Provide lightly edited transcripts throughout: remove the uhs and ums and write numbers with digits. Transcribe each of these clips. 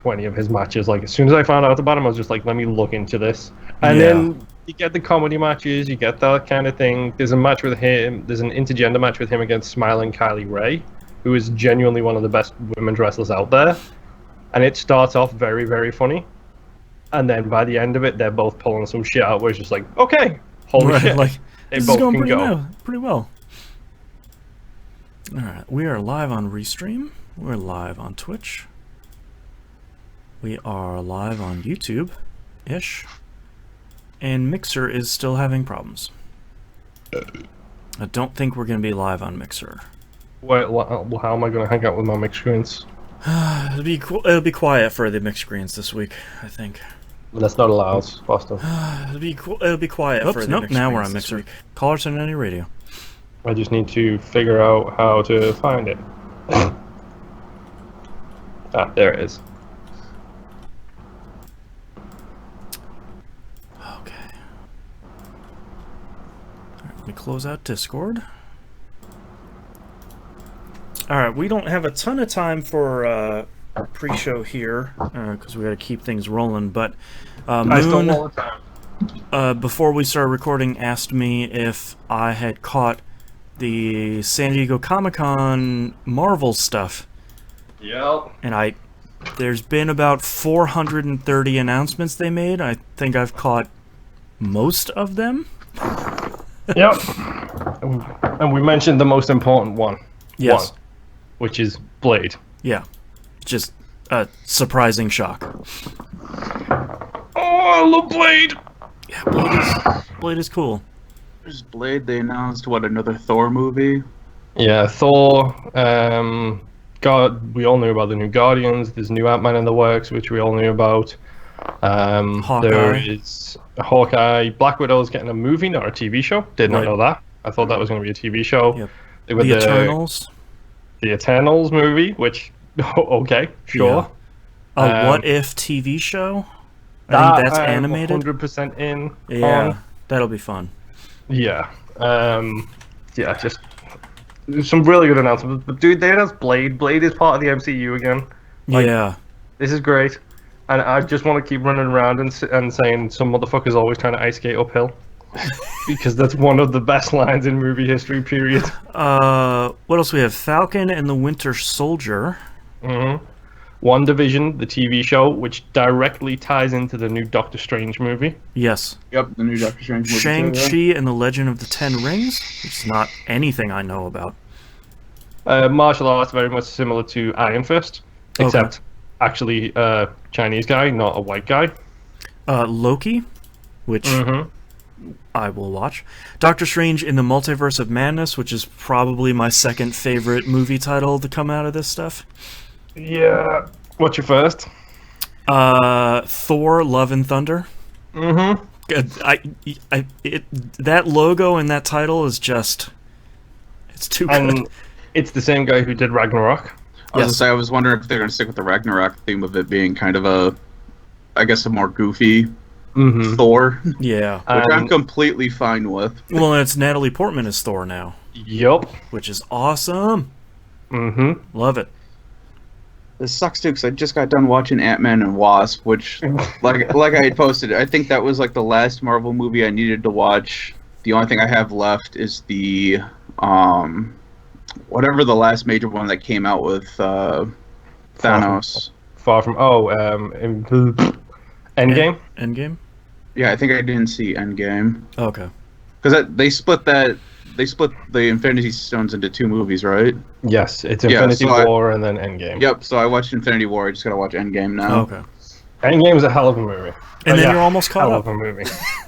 20 of his matches. Like, as soon as I found out about him, I was just like, let me look into this. And Yeah. then you get the comedy matches, you get that kind of thing. There's a match with him, there's an intergender match with him against Smiling Kylie Ray, who is genuinely one of the best women's wrestlers out there. And it starts off very, very funny. And then by the end of it, they're both pulling some shit out where it's just like, okay, holy shit. Like, They this is both going can pretty go. well. Pretty well. All right, we are live on Restream. We're live on Twitch. We are live on YouTube-ish. And Mixer is still having problems. I don't think we're going to be live on Mixer. Wait, how am I going to hang out with my mixed screens? It'll be quiet for the mixed screens this week, I think. That's not allowed, Boston. It'll be quiet for the mixed now we're on Mixer. Callers on any radio. I just need to figure out how to find it. There it is. Okay. Alright, let me close out Discord. Alright, we don't have a ton of time for pre-show here, because we gotta keep things rolling, but I still all the time. Before we started recording, asked me if I had caught the San Diego Comic-Con Marvel stuff. Yep. And there's been about 430 announcements they made. I think I've caught most of them. Yep. And we mentioned the most important one. Yes. Which is Blade. Yeah. Just a surprising shock. Oh, I love Blade! Yeah, Blade is cool. There's Blade. They announced, another Thor movie? Yeah, Thor. We all knew about the new Guardians. There's new Ant-Man in the works, which we all knew about. Hawkeye. There is Hawkeye. Black Widow's getting a movie, not a TV show. Did not know that. I thought that was going to be a TV show. Yep. The Eternals. The Eternals movie, which, okay, sure. Yeah. What If TV show? I think that's animated. 100% in. Yeah, that'll be fun. Yeah. Just some really good announcements. But dude, they announced Blade. Blade is part of the MCU again. Yeah. This is great. And I just want to keep running around and saying some motherfucker's always trying to ice skate uphill. Because that's one of the best lines in movie history, period. What else we have? Falcon and the Winter Soldier. Mm-hmm. WandaVision, the TV show, which directly ties into the new Doctor Strange movie. Yes. Yep, the new Doctor Strange movie. Shang-Chi and the Legend of the Ten Rings, which is not anything I know about. Martial arts, very much similar to Iron Fist, except actually a Chinese guy, not a white guy. Loki, which I will watch. Doctor Strange in the Multiverse of Madness, which is probably my second favorite movie title to come out of this stuff. Yeah. What's your first? Thor: Love and Thunder. Mm-hmm. That logo and that title is just... It's too good. And it's the same guy who did Ragnarok. I was wondering if they're going to stick with the Ragnarok theme of it being kind of a more goofy Thor. Yeah. Which I'm completely fine with. Well, and it's Natalie Portman as Thor now. Yup. Which is awesome. Mm-hmm. Love it. This sucks too, because I just got done watching Ant-Man and Wasp, which, like I had posted, I think that was like the last Marvel movie I needed to watch. The only thing I have left is the, whatever the last major one that came out with Thanos. Endgame? Endgame? Yeah, I think I didn't see Endgame. Okay. Because they split the Infinity Stones into two movies, right? Yes, it's Infinity War and then Endgame. Yep, so I watched Infinity War, I just gotta watch Endgame now. Okay. Endgame's a hell of a movie. And then you're almost caught hell up. of a movie.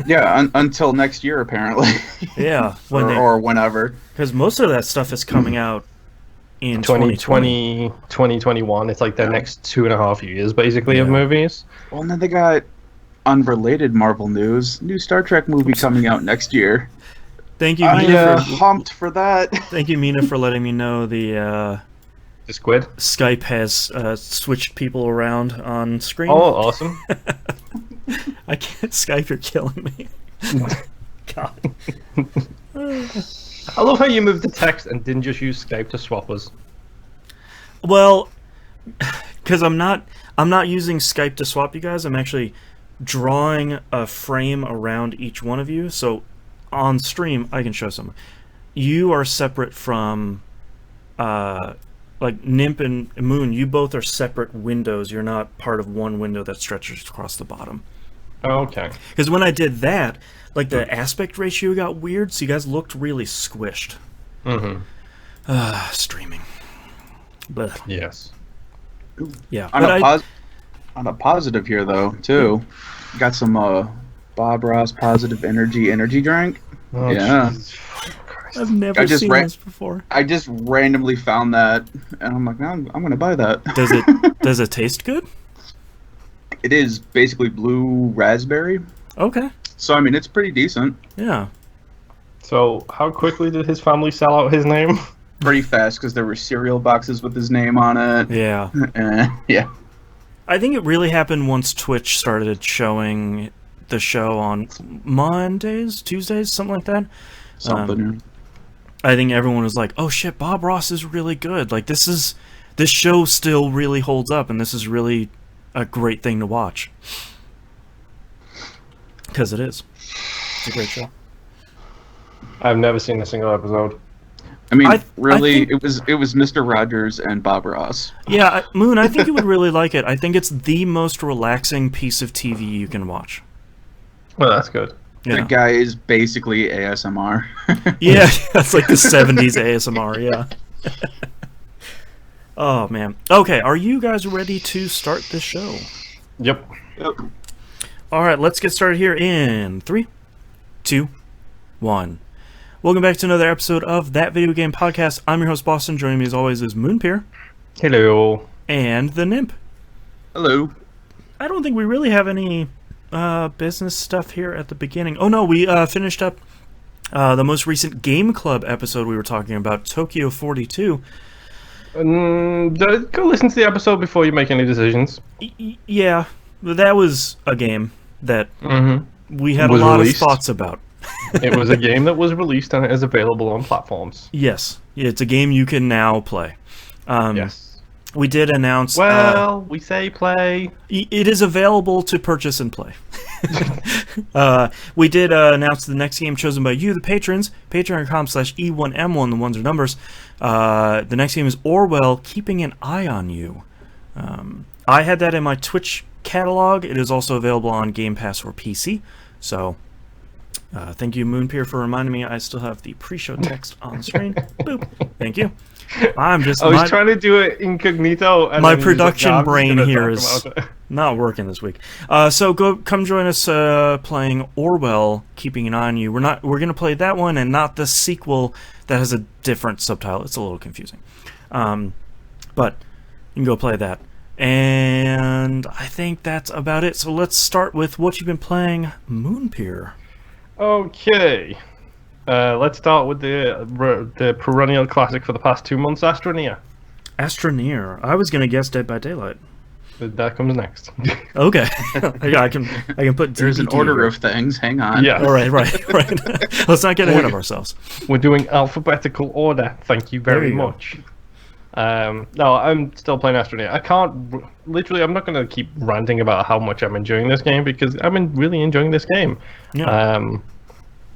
Yeah, until next year, apparently. Yeah. or whenever. Because most of that stuff is coming out in 2020. 2021. It's like the next 2.5 years, basically, of movies. Well, and then they got unrelated Marvel news. New Star Trek movie coming out next year. Thank you, Mina. I'm pumped for that. Thank you, Mina, for letting me know the squid Skype has switched people around on screen. Oh, awesome! I can't Skype. You're killing me. God. I love how you moved the text and didn't just use Skype to swap us. Well, because I'm not I'm not using Skype to swap you guys. I'm actually drawing a frame around each one of you. So on stream, I can show some. You are separate from, like Nimp and Moon. You both are separate windows. You're not part of one window that stretches across the bottom. Okay. Because when I did that, like the aspect ratio got weird, so you guys looked really squished. Streaming. But Yes. yeah. On a positive here, though, too, got some Bob Ross positive energy drink. Oh, yeah. Jesus Christ. I've never seen this before. I just randomly found that, and I'm like, I'm going to buy that. Does it taste good? It is basically blue raspberry. Okay. So, I mean, it's pretty decent. Yeah. So, how quickly did his family sell out his name? Pretty fast, because there were cereal boxes with his name on it. Yeah. Yeah. I think it really happened once Twitch started showing the show on Mondays, Tuesdays, something like that. Something. I think everyone was like, "Oh shit, Bob Ross is really good. Like this show still really holds up, and this is really a great thing to watch." Because it is. It's a great show. I've never seen a single episode. I mean, I really, think- it was Mr. Rogers and Bob Ross. Yeah, Moon, I think you would really like it. I think it's the most relaxing piece of TV you can watch. Well, that's good. Yeah. The guy is basically ASMR. Yeah, that's like the 70s ASMR, yeah. Oh, man. Okay, are you guys ready to start this show? Yep. All right, let's get started here in 3, 2, 1. Welcome back to another episode of That Video Game Podcast. I'm your host, Boston. Joining me as always is Moonpier. Hello. And the Nimp. Hello. I don't think we really have any business stuff here at the beginning. Oh, no, we finished up the most recent Game Club episode we were talking about, Tokyo 42. Go listen to the episode before you make any decisions. Yeah, that was a game that we had Was a lot released. of thoughts about. It was a game that was released and it is available on platforms. Yes, it's a game you can now play. Yes. We did announce... Well, we say play. it is available to purchase and play. We did announce the next game chosen by you, the patrons. Patreon.com/E1M1, the ones are numbers. The next game is Orwell, Keeping an Eye on You. I had that in my Twitch catalog. It is also available on Game Pass for PC. So, thank you, Moonpier, for reminding me I still have the pre-show text on the screen. Boop. Thank you. I was trying to do it incognito. And my then he was like, production "Nah, I'm just brain gonna here talk is about it." not working this week. So come join us playing Orwell, Keeping an Eye on You. We're gonna play that one and not the sequel that has a different subtitle. It's a little confusing. But you can go play that. And I think that's about it. So let's start with what you've been playing, Moonpier. Okay. Let's start with the perennial classic for the past 2 months, Astroneer. Astroneer. I was gonna guess Dead by Daylight. That comes next. Okay. I can put. There's an DBT order here. of things. Hang on. Yeah. All right. Let's not get ahead of ourselves. We're doing alphabetical order. Thank you very you go. much. No, I'm still playing Astroneer. I can't... Literally, I'm not going to keep ranting about how much I'm enjoying this game, because I'm really enjoying this game. Yeah.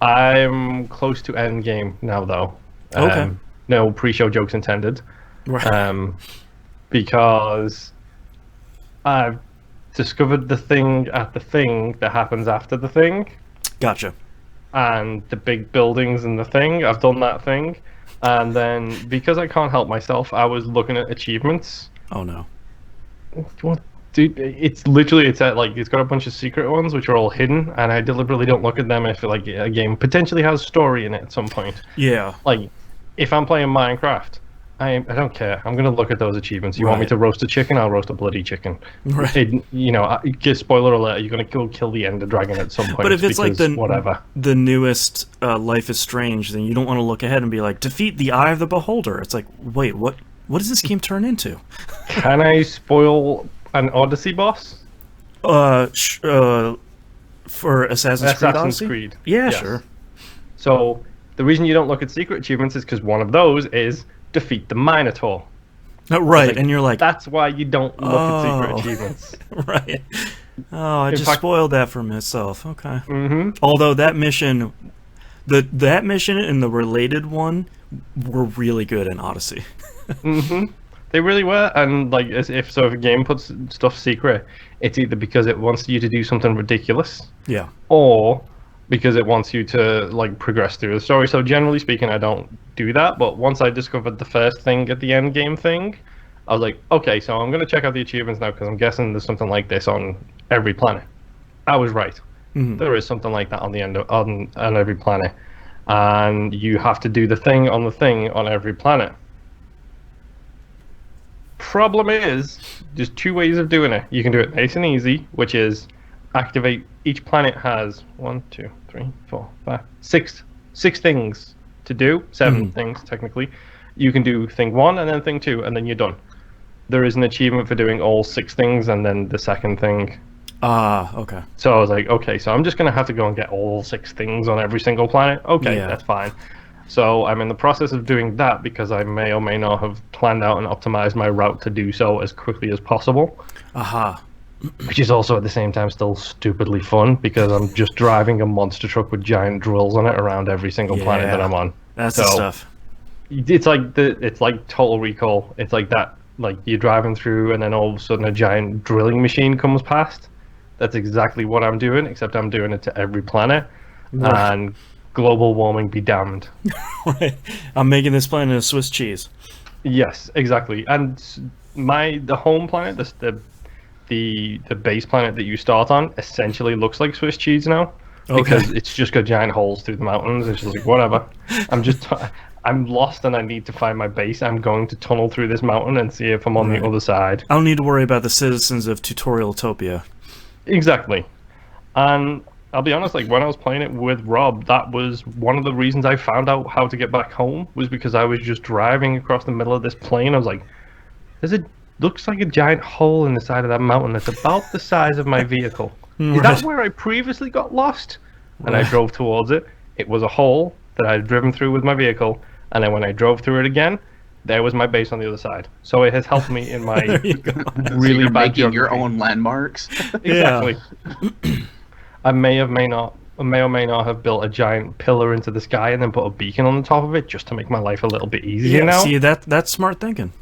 I'm close to end game now, though. Okay. No pre-show jokes intended. Right. Because I've discovered the thing at the thing that happens after the thing, Gotcha. and the big buildings and the thing. I've done that thing. And then, because I can't help myself, I was looking at achievements. Oh no. What, dude? It's got a bunch of secret ones which are all hidden, and I deliberately don't look at them if like a game potentially has story in it at some point. Yeah. Like, if I'm playing Minecraft, I don't care. I'm gonna look at those achievements. You want me Right. to roast a chicken? I'll roast a bloody chicken. Right. Just spoiler alert: you're gonna go kill the Ender Dragon at some point. But if it's like because whatever. the newest Life is Strange, then you don't want to look ahead and be like, defeat the Eye of the Beholder. It's like, wait, what does this game turn into? Can I spoil an Odyssey boss? For Assassin's Creed Assassin's Odyssey? Creed. Yeah, Yes. sure. So the reason you don't look at secret achievements is because one of those is defeat the Minotaur. Right, Like, and you're like, that's why you don't look at secret Oh. achievements. right. Oh, I In just fact- spoiled that for myself. Okay. Mm-hmm. Although that mission, that mission and the related one were really good in Odyssey. Mm-hmm. They really were, and like, if a game puts stuff secret, it's either because it wants you to do something ridiculous, Yeah. or because it wants you to like progress through the story. So generally speaking, I don't do that. But once I discovered the first thing at the end game thing, I was like, okay, so I'm gonna check out the achievements now because I'm guessing there's something like this on every planet. I was right. Mhm. There is something like that on the end of, on every planet, and you have to do the thing on every planet. Problem is, there's two ways of doing it. You can do it nice and easy, which is activate. Each planet has 1, 2, 3, 4, 5, 6 things to do. 7 things technically. You can do thing 1 and then thing 2, and then you're done. There is an achievement for doing all 6 things and then the second thing. Okay. So I was like, okay, so I'm just gonna have to go and get all 6 things on every single planet. Okay, Yeah. that's fine. So I'm in the process of doing that because I may or may not have planned out and optimized my route to do so as quickly as possible. Aha. Which is also at the same time still stupidly fun because I'm just driving a monster truck with giant drills on it around every single planet that Yeah. I'm on. That's the So, stuff. It's like Total Recall. It's like that. Like you're driving through and then all of a sudden a giant drilling machine comes past. That's exactly what I'm doing, except I'm doing it to every planet. Right. And global warming be damned. Right. I'm making this planet a Swiss cheese. Yes, exactly. And the home planet, the base planet that you start on, essentially looks like Swiss cheese now. Okay. Because it's just got giant holes through the mountains. It's just like whatever. I'm lost and I need to find my base. I'm going to tunnel through this mountain and see if I'm on Right. the other side. I don't need to worry about the citizens of Tutorialtopia. Exactly. And I'll be honest, like when I was playing it with Rob, that was one of the reasons I found out how to get back home, was because I was just driving across the middle of this plain. I was like, looks like a giant hole in the side of that mountain that's about the size of my vehicle. Is that where I previously got lost? And I drove towards it. It was a hole that I had driven through with my vehicle, and then when I drove through it again, there was my base on the other side. So it has helped me in my There you go. So really you're bad making your geography. own landmarks. Exactly. I may or may not have built a giant pillar into the sky and then put a beacon on the top of it just to make my life a little bit easier now. See, that's smart thinking.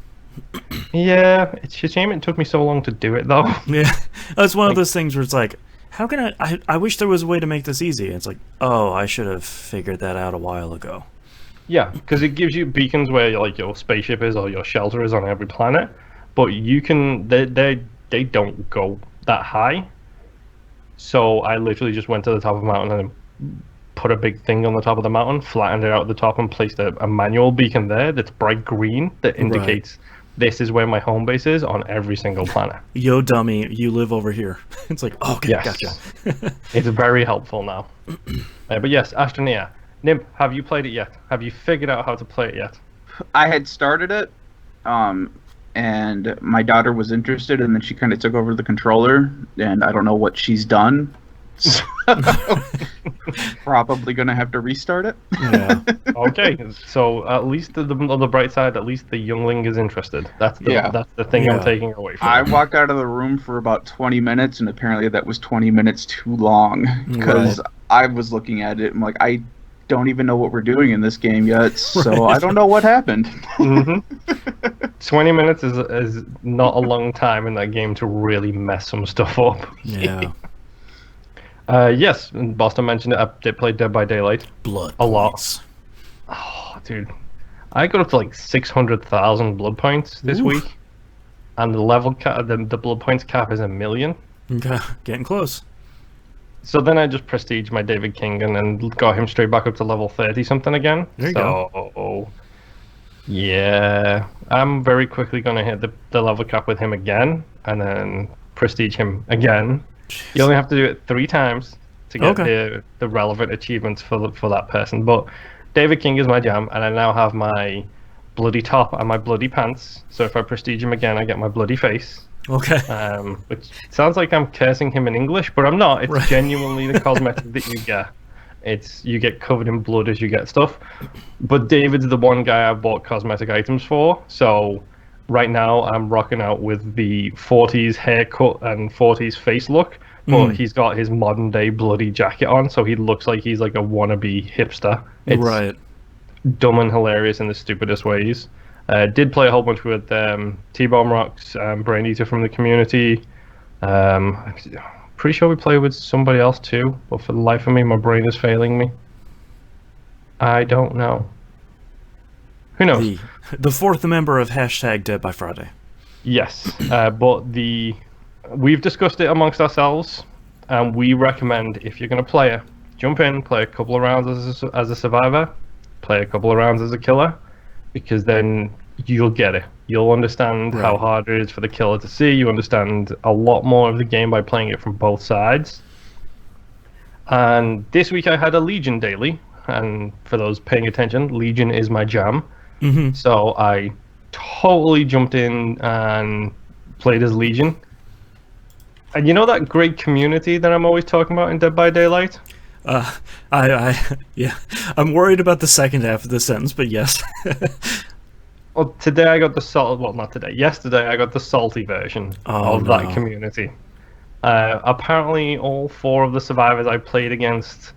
Yeah, it's a shame it took me so long to do it though. Yeah, that's one of those things where it's like, how can I wish there was a way to make this easy. It's like, oh, I should have figured that out a while ago. Yeah, because it gives you beacons where your spaceship is or your shelter is on every planet, but you can they don't go that high. So I literally just went to the top of the mountain and put a big thing on the top of the mountain, flattened it out at the top, and placed a manual beacon there that's bright green that indicates this is where my home base is on every single planet. Yo, dummy, you live over here. It's like, okay, Yes. gotcha. It's very helpful now. But yes, Astroneer. Nimp, have you played it yet? Have you figured out how to play it yet? I had started it, and my daughter was interested, and then she kind of took over the controller, and I don't know what she's done. So probably gonna have to restart it. Yeah. Okay, so at least on the bright side, at least the youngling is interested. That's the thing Yeah. I'm taking away from I it. walked out of the room for about 20 minutes, and apparently that was 20 minutes too long, because I was looking at it and like, I don't even know what we're doing in this game yet, so I don't know what happened. 20 minutes is not a long time in that game to really mess some stuff up. Yeah. Yes, and Boston mentioned it. I did play Dead by Daylight. Blood. A lot. points. Oh, dude. I got up to like 600,000 blood points this Oof. week. And the level cap, the blood points cap is 1 million. Okay, getting close. So then I just prestiged my David King and then got him straight back up to level 30 something again. There you go. Yeah. I'm very quickly going to hit the level cap with him again and then prestige him again. You only have to do it 3 times to get the relevant achievements for that person. But David King is my jam, and I now have my bloody top and my bloody pants. So if I prestige him again, I get my bloody face. Okay. Which sounds like I'm cursing him in English, but I'm not. It's genuinely the cosmetic that you get. You get covered in blood as you get stuff. But David's the one guy I've bought cosmetic items for, so right now I'm rocking out with the 40s haircut and 40s face look, but he's got his modern day bloody jacket on, so he looks like he's like a wannabe hipster. It's Right. dumb and hilarious in the stupidest ways. Did play a whole bunch with T-Bomb Rocks, Brain Eater from the community. Pretty sure we played with somebody else too, but for the life of me, my brain is failing me. I don't know. Who knows? The fourth member of hashtag Dead by Friday. Yes, but we've discussed it amongst ourselves, and we recommend if you're going to play it, jump in, play a couple of rounds as a survivor, play a couple of rounds as a killer, because then you'll get it. You'll understand how hard it is for the killer to see. You understand a lot more of the game by playing it from both sides. And this week I had a Legion daily, and for those paying attention, Legion is my jam. So I totally jumped in and played as Legion. And you know that great community that I'm always talking about in Dead by Daylight? Yeah, I'm worried about the second half of the sentence, but yes. Well, today I got the not today. Yesterday I got the salty version of that community. Apparently, all 4 of the survivors I played against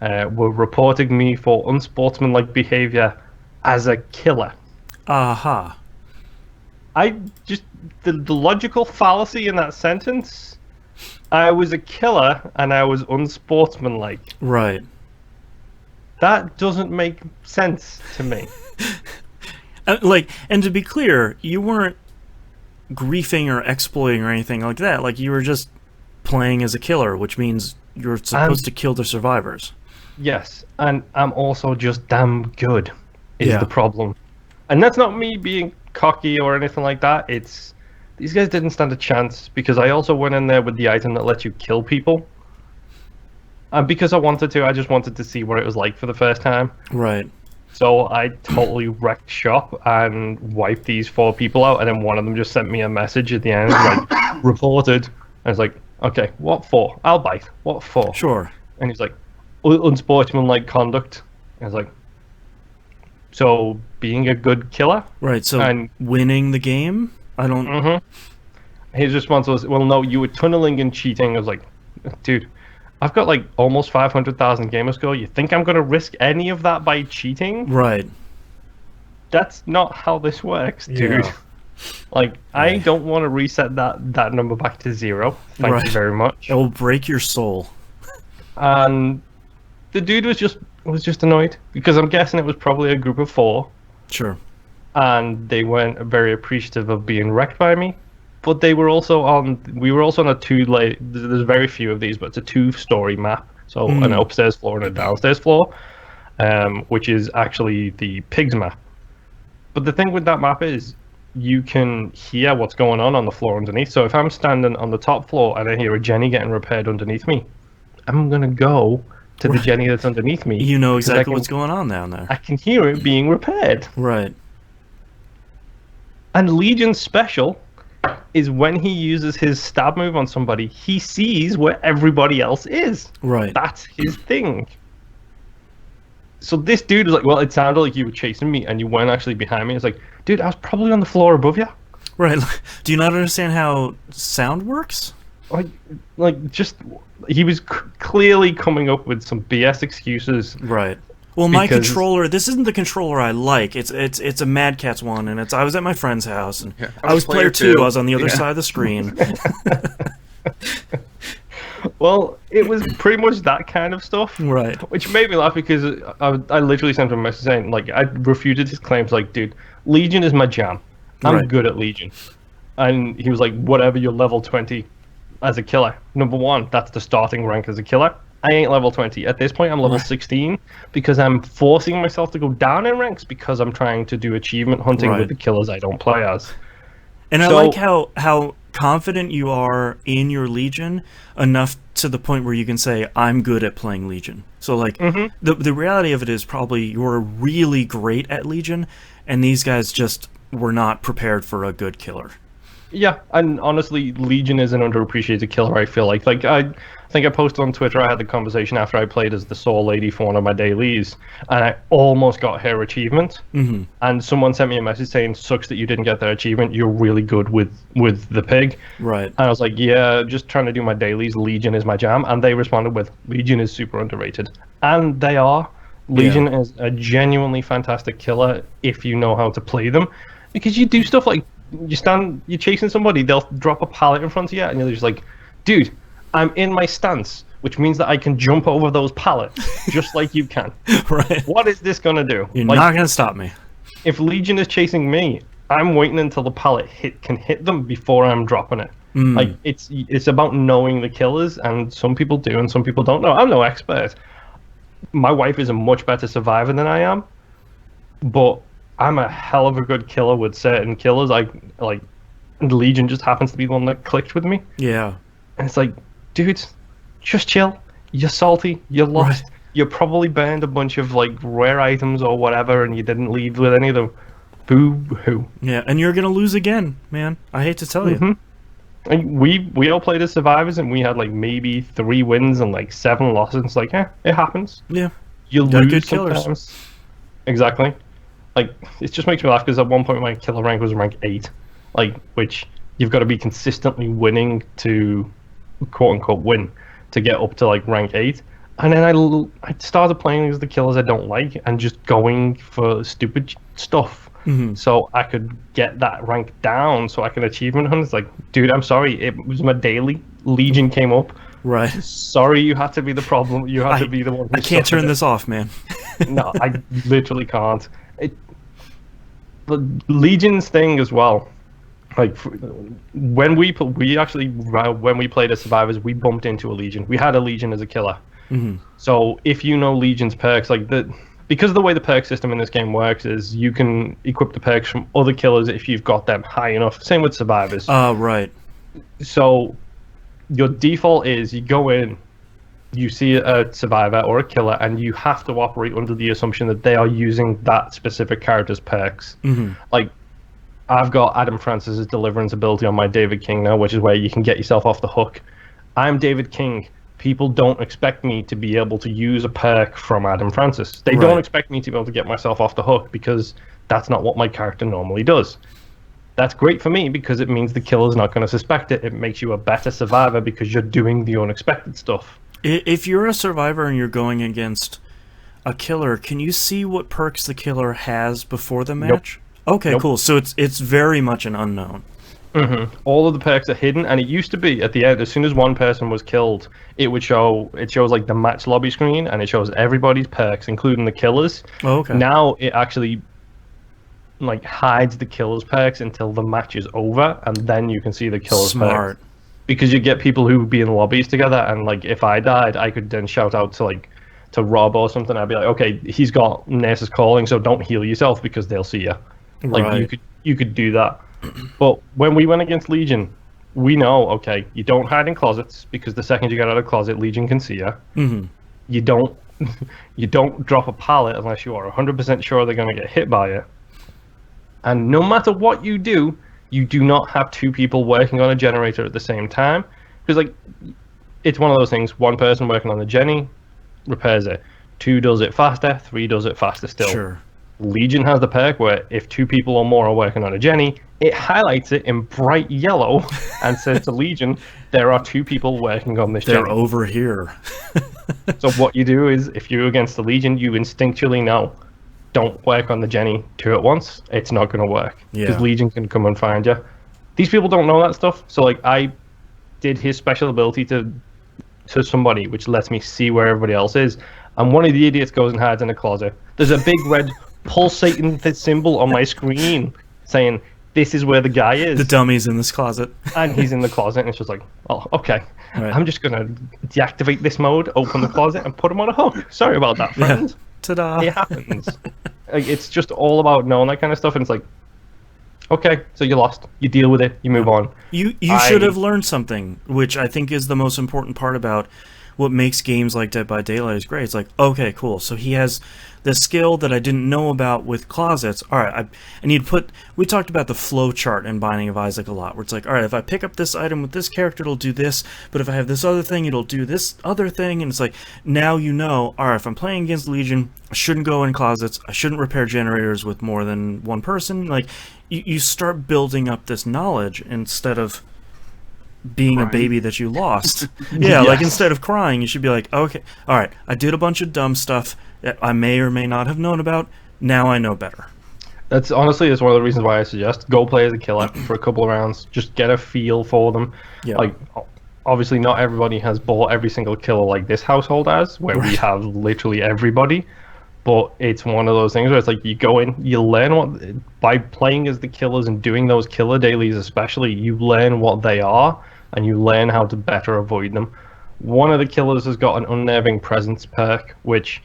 were reporting me for unsportsmanlike behavior as a killer. Aha. I just the logical fallacy in that sentence. I was a killer and I was unsportsmanlike. Right. That doesn't make sense to me. And to be clear, you weren't griefing or exploiting or anything like that. Like, you were just playing as a killer, which means you're supposed to kill the survivors. Yes, and I'm also just damn good, is the problem. And that's not me being cocky or anything like that. It's these guys didn't stand a chance, because I also went in there with the item that lets you kill people. And because I wanted to, I just wanted to see what it was like for the first time. Right. So I totally wrecked shop and wiped these 4 people out, and then one of them just sent me a message at the end, like, reported. I was like, okay, what for? I'll bite. What for? Sure. And he's like, unsportsmanlike conduct. I was like, so being a good killer? Right, so and winning the game? I don't... His response was, well, no, you were tunneling and cheating. I was like, dude, I've got like almost 500,000 gamer score. You think I'm going to risk any of that by cheating? Right. That's not how this works, dude. Yeah. Like, I don't want to reset that number back to 0. Thank you very much. It will break your soul. And the dude was just annoyed, because I'm guessing it was probably a group of 4. Sure. And they weren't very appreciative of being wrecked by me. But we were also on a there's very few of these, but it's a 2-story map. So an upstairs floor and a downstairs floor, which is actually the pigs map. But the thing with that map is you can hear what's going on the floor underneath. So if I'm standing on the top floor and I hear a Jenny getting repaired underneath me, I'm going to go to the Jenny that's underneath me. You know exactly what's going on down there. I can hear it being repaired. Right. And Legion's special is when he uses his stab move on somebody, he sees where everybody else is. Right. That's his thing. So this dude was like, well, it sounded like you were chasing me and you weren't actually behind me. It's like, dude, I was probably on the floor above you. Right. Do you not understand how sound works? He was clearly coming up with some BS excuses. Right. Well, my controller, this isn't the controller I like. It's a Mad Catz one, and I was at my friend's house, and I was player 2. I was on the other side of the screen. Well, it was pretty much that kind of stuff. Right. Which made me laugh, because I literally sent him a message saying, like, I refuted his claims, like, dude, Legion is my jam. I'm good at Legion. And he was like, whatever, you're level 20 as a killer. Number 1, that's the starting rank as a killer. I ain't level 20. At this point, I'm level 16, because I'm forcing myself to go down in ranks because I'm trying to do achievement hunting with the killers I don't play as. And I like how confident you are in your Legion enough to the point where you can say, I'm good at playing Legion. So, like, the reality of it is probably you're really great at Legion, and these guys just were not prepared for a good killer. Yeah, and honestly, Legion is an underappreciated killer. I feel like I think I posted on Twitter. I had the conversation after I played as the Soul Lady for one of my dailies, and I almost got her achievement. Mm-hmm. And someone sent me a message saying, "Sucks that you didn't get their achievement. You're really good with the pig." Right. And I was like, "Yeah, just trying to do my dailies. Legion is my jam." And they responded with, "Legion is super underrated," and they are. Legion is a genuinely fantastic killer if you know how to play them, because you do stuff like you're chasing somebody, they'll drop a pallet in front of you, and you're just like, dude, I'm in my stance, which means that I can jump over those pallets just like you can. Right. What is this gonna do? You're Like, not gonna stop me. if Legion is chasing me, I'm waiting until the pallet can hit them before I'm dropping it. Like, it's about knowing the killers, and some people do and some people don't know. I'm no expert. My wife is a much better survivor than I am, but I'm a hell of a good killer with certain killers. And Legion just happens to be the one that clicked with me. Yeah. And it's like, dude, just chill. You're salty. You're lost. Right. You probably burned a bunch of like rare items or whatever, and you didn't leave with any of them. Boo hoo. Yeah, and you're gonna lose again, man. I hate to tell you. And we all played as survivors, and we had like maybe 3 wins and like 7 losses. It's like, it happens. Yeah. You Got lose good killers. sometimes. Exactly. Like, it just makes me laugh because at one point my killer rank was rank 8, like, which you've got to be consistently winning to quote unquote win to get up to like rank 8. And then I started playing as the killers I don't like and just going for stupid stuff. So I could get that rank down so I can achievement hunt. It's like, dude, I'm sorry, it was my daily. Legion came up. Right. Sorry, you had to be the problem. You had to be the one who I can't turn suffered it. this off, man. No, I literally can't. The Legion's thing as well. Like, when we actually when we played as survivors, we bumped into a Legion. We had a Legion as a killer. So if you know Legion's perks, like because of the way the perk system in this game works, is you can equip the perks from other killers if you've got them high enough. Same with survivors. Right. So your default is you go in, you see a survivor or a killer, and you have to operate under the assumption that they are using that specific character's perks. Like, I've got Adam Francis's Deliverance ability on my David King now, which is where you can get yourself off the hook. I'm David King. People don't expect me to be able to use a perk from Adam Francis. They don't expect me to be able to get myself off the hook because that's not what my character normally does. That's great for me because it means the killer's not going to suspect it. It makes you a better survivor because you're doing the unexpected stuff. If you're a survivor and you're going against a killer, can you see what perks the killer has before the match? Okay, cool. So it's very much an unknown. All of the perks are hidden, and it used to be at the end, as soon as one person was killed, it shows like the match lobby screen, and it shows everybody's perks, including the killers. Okay. Now it actually like hides the killer's perks until the match is over, and then you can see the killer's Smart. perks. Because you get people who would be in lobbies together, and like if I died, I could then shout out to Rob or something. I'd be like, okay, he's got Nurse's Calling, so don't heal yourself because they'll see you. Like you could do that. But when we went against Legion, we know, okay, you don't hide in closets because the second you get out of the closet, Legion can see you. You don't drop a pallet unless you are 100% sure they're going to get hit by it. And no matter what you do not have 2 people working on a generator at the same time. Because like, it's one of those things, 1 person working on the Jenny repairs it, 2 does it faster, 3 does it faster still. Sure. Legion has the perk where if 2 people or more are working on a Jenny, it highlights it in bright yellow and says to Legion, there are 2 people working on this They're Jenny. over here. So what you do is, if you're against the Legion, you instinctually know, don't work on the Jenny 2 at once. It's not going to work. Because Legion can come and find you. These people don't know that stuff. So like, I did his special ability to somebody, which lets me see where everybody else is. And one of the idiots goes and hides in a closet. There's a big red pulsating symbol on my screen saying, this is where the guy is. The dummy's in this closet. And he's in the closet, and it's just like, oh, okay. Right. I'm just going to deactivate this mode, open the closet, and put him on a hook. Sorry about that, friend. Yeah. Ta-da. It happens. Like, it's just all about knowing that kind of stuff, and it's like, okay, so you lost. You deal with it. You move on. You should have learned something, which I think is the most important part about what makes games like Dead by Daylight is great. It's like, okay, cool. So he has the skill that I didn't know about with closets. All right, I need to put... We talked about the flow chart in Binding of Isaac a lot, where it's like, all right, if I pick up this item with this character, it'll do this, but if I have this other thing, it'll do this other thing, and it's like, now you know, all right, if I'm playing against Legion, I shouldn't go in closets, I shouldn't repair generators with more than one person. Like, you start building up this knowledge instead of being a baby that you lost. Yeah, Yes. like instead of crying, you should be like, okay, all right, I did a bunch of dumb stuff that I may or may not have known about. Now I know better. That's honestly is one of the reasons why I suggest go play as a killer for a couple of rounds. Just get a feel for them. Yeah. Like, obviously, not everybody has bought every single killer like this household has, where we have literally everybody. But it's one of those things where it's like you go in, you learn what by playing as the killers and doing those killer dailies, especially, you learn what they are and you learn how to better avoid them. One of the killers has got an unnerving presence perk, which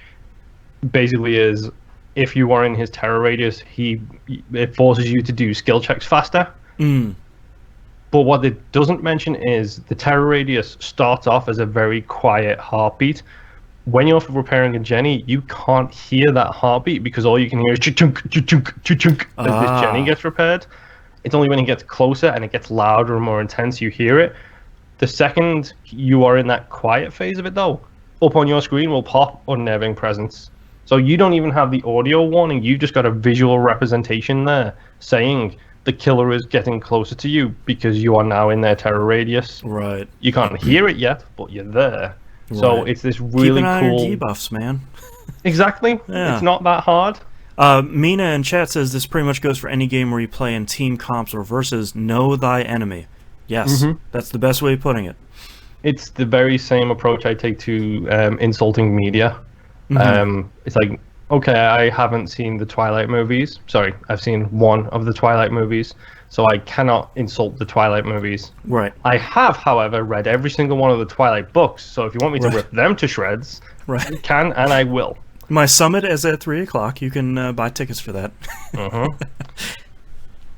basically is if you are in his terror radius, it forces you to do skill checks faster. But what it doesn't mention is the terror radius starts off as a very quiet heartbeat. When you're repairing a Jenny, you can't hear that heartbeat because all you can hear is chunk, chunk, chunk as this Jenny gets repaired. It's only when it gets closer and it gets louder and more intense you hear it. The second you are in that quiet phase of it, though, up on your screen will pop unnerving presence. So you don't even have the audio warning. You've just got a visual representation there saying the killer is getting closer to you because you are now in their terror radius. Right. You can't hear it yet, but you're there. So it's this really Keep an eye cool... on your debuffs, man. Exactly. Yeah. It's not that hard. Mina in chat says this pretty much goes for any game where you play in team comps or versus know thy enemy. Yes, that's the best way of putting it. It's the very same approach I take to insulting media. It's like, okay, I haven't seen the Twilight movies. Sorry, I've seen one of the Twilight movies, so I cannot insult the Twilight movies. Right. I have, however, read every single one of the Twilight books, so if you want me to rip them to shreds, I can and I will. My summit is at 3 o'clock. You can buy tickets for that.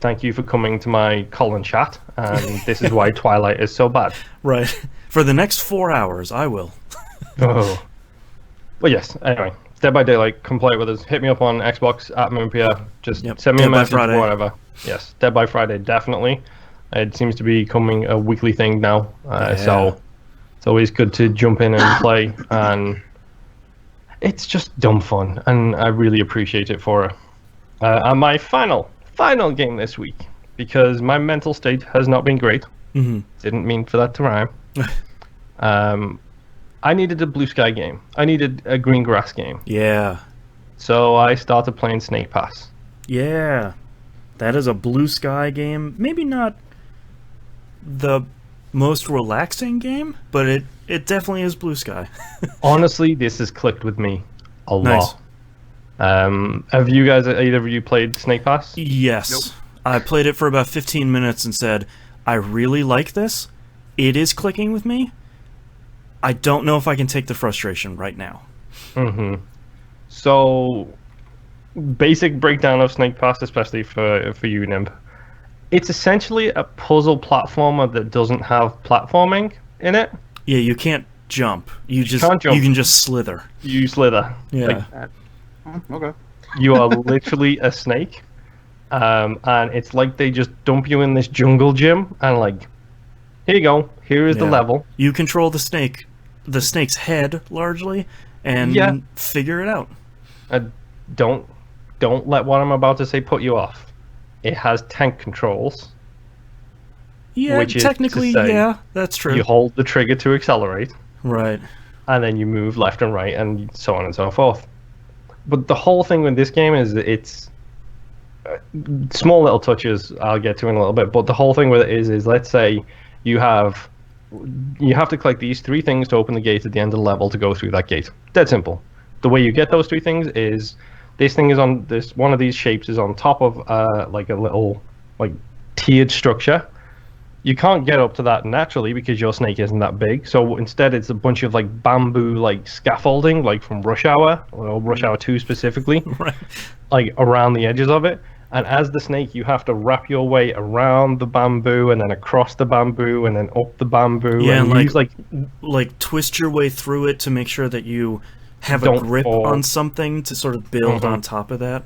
Thank you for coming to my Colin chat, and this is why Twilight is so bad. Right. For the next 4 hours, I will. Oh. But yes, anyway, Dead by Daylight, come play with us. Hit me up on Xbox at Moonpia. Just send me a message or whatever. Yes, Dead by Friday, definitely. It seems to be becoming a weekly thing now, so it's always good to jump in and play, and it's just dumb fun, and I really appreciate it for it. And my final game this week, because my mental state has not been great. Didn't mean for that to rhyme. I needed a blue sky game. I needed a green grass game. Yeah. So I started playing Snake Pass. Yeah. That is a blue sky game. Maybe not the most relaxing game, but it definitely is blue sky. Honestly, this has clicked with me a Nice. lot. Have you guys, either of you, played Snake Pass? Yes. Nope. I played it for about 15 minutes and said, I really like this. It is clicking with me. I don't know if I can take the frustration right now. So, basic breakdown of Snake Pass, especially for you, Nimb. It's essentially a puzzle platformer that doesn't have platforming in it. Yeah, you can't jump. You can't jump. You can just slither. You slither. Yeah. Okay. You are literally a snake. And it's like they just dump you in this jungle gym and like, here you go. Here is the level. You control the snake's head largely, and figure it out. Don't let what I'm about to say put you off. It has tank controls. Yeah, which is technically, to say, yeah, that's true. You hold the trigger to accelerate, right, and then you move left and right, and so on and so forth. But the whole thing with this game is that it's small little touches I'll get to in a little bit. But the whole thing with it is let's say you have to collect these 3 things to open the gate at the end of the level to go through that gate. Dead simple. The way you get those 3 things is this thing is on this one of these shapes is on top of like a little like tiered structure. You can't get up to that naturally because your snake isn't that big. So instead, it's a bunch of like bamboo like scaffolding, like from Rush Hour or Rush Hour 2 specifically, right, like around the edges of it. And as the snake, you have to wrap your way around the bamboo and then across the bamboo and then up the bamboo. Yeah, and use like twist your way through it to make sure that you have a don't grip fall. on something to sort of build on top of that.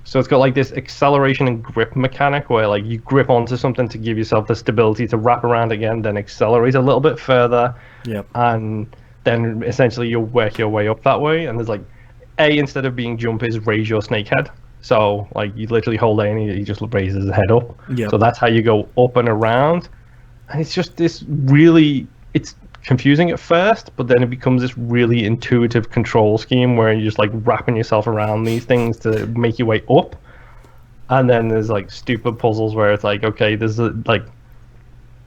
So it's got like this acceleration and grip mechanic where like you grip onto something to give yourself the stability to wrap around again, then accelerate a little bit further. Yep. And then essentially you'll work your way up that way. And there's like instead of being jump is raise your snake head. So like you literally hold A and he just raises his head up. Yep. So that's how you go up and around. And it's just this really, it's confusing at first, but then it becomes this really intuitive control scheme where you're just like wrapping yourself around these things to make your way up. And then there's like stupid puzzles where it's like, okay, there's like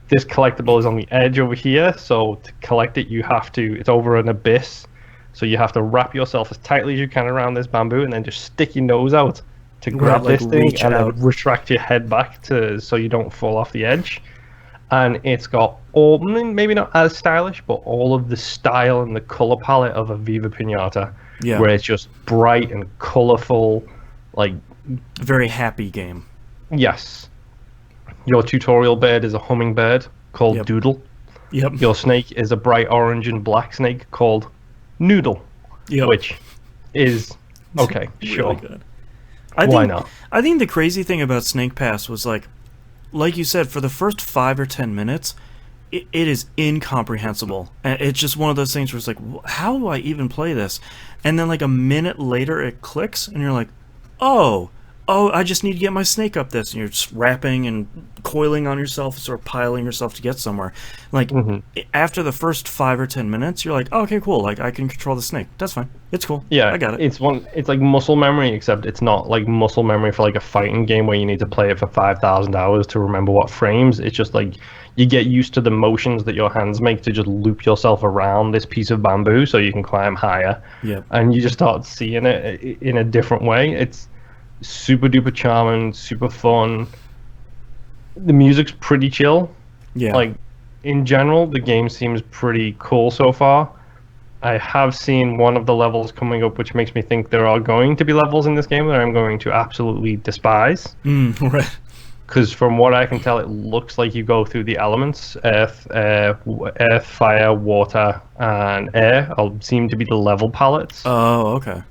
this collectible is on the edge over here, so to collect it you have to, it's over an abyss, so you have to wrap yourself as tightly as you can around this bamboo and then just stick your nose out to grab like, this thing reach and out. then retract your head back to so you don't fall off the edge. And it's got all, maybe not as stylish, but all of the style and the color palette of a Viva Pinata, Yeah. where it's just bright and colorful. Like, Very happy game. yes, your tutorial bird is a hummingbird called Yep. Doodle. Yep. Your snake is a bright orange and black snake called Noodle, Yep. which is okay. Sure, Really good. why not? I think the crazy thing about Snake Pass was like you said, for the first 5 or 10 minutes, it is incomprehensible. And it's just one of those things where it's like, how do I even play this? And then like a minute later, it clicks, and you're like, oh, I just need to get my snake up this. And you're just wrapping and coiling on yourself, sort of piling yourself to get somewhere. Like, after the first 5 or 10 minutes, you're like, oh, okay, cool. Like, I can control the snake. That's fine. It's cool. Yeah, I got it. It's like muscle memory, except it's not like muscle memory for like a fighting game where you need to play it for 5,000 hours to remember what frames. It's just like you get used to the motions that your hands make to just loop yourself around this piece of bamboo so you can climb higher. Yep. And you just start seeing it in a different way. It's super duper charming, super fun. The music's pretty chill. Yeah. Like, in general, the game seems pretty cool so far. I have seen one of the levels coming up, which makes me think there are going to be levels in this game that I'm going to absolutely despise. Right. Because from what I can tell, it looks like you go through the elements: earth, fire, water, and air. All seem to be the level palettes. Oh, okay.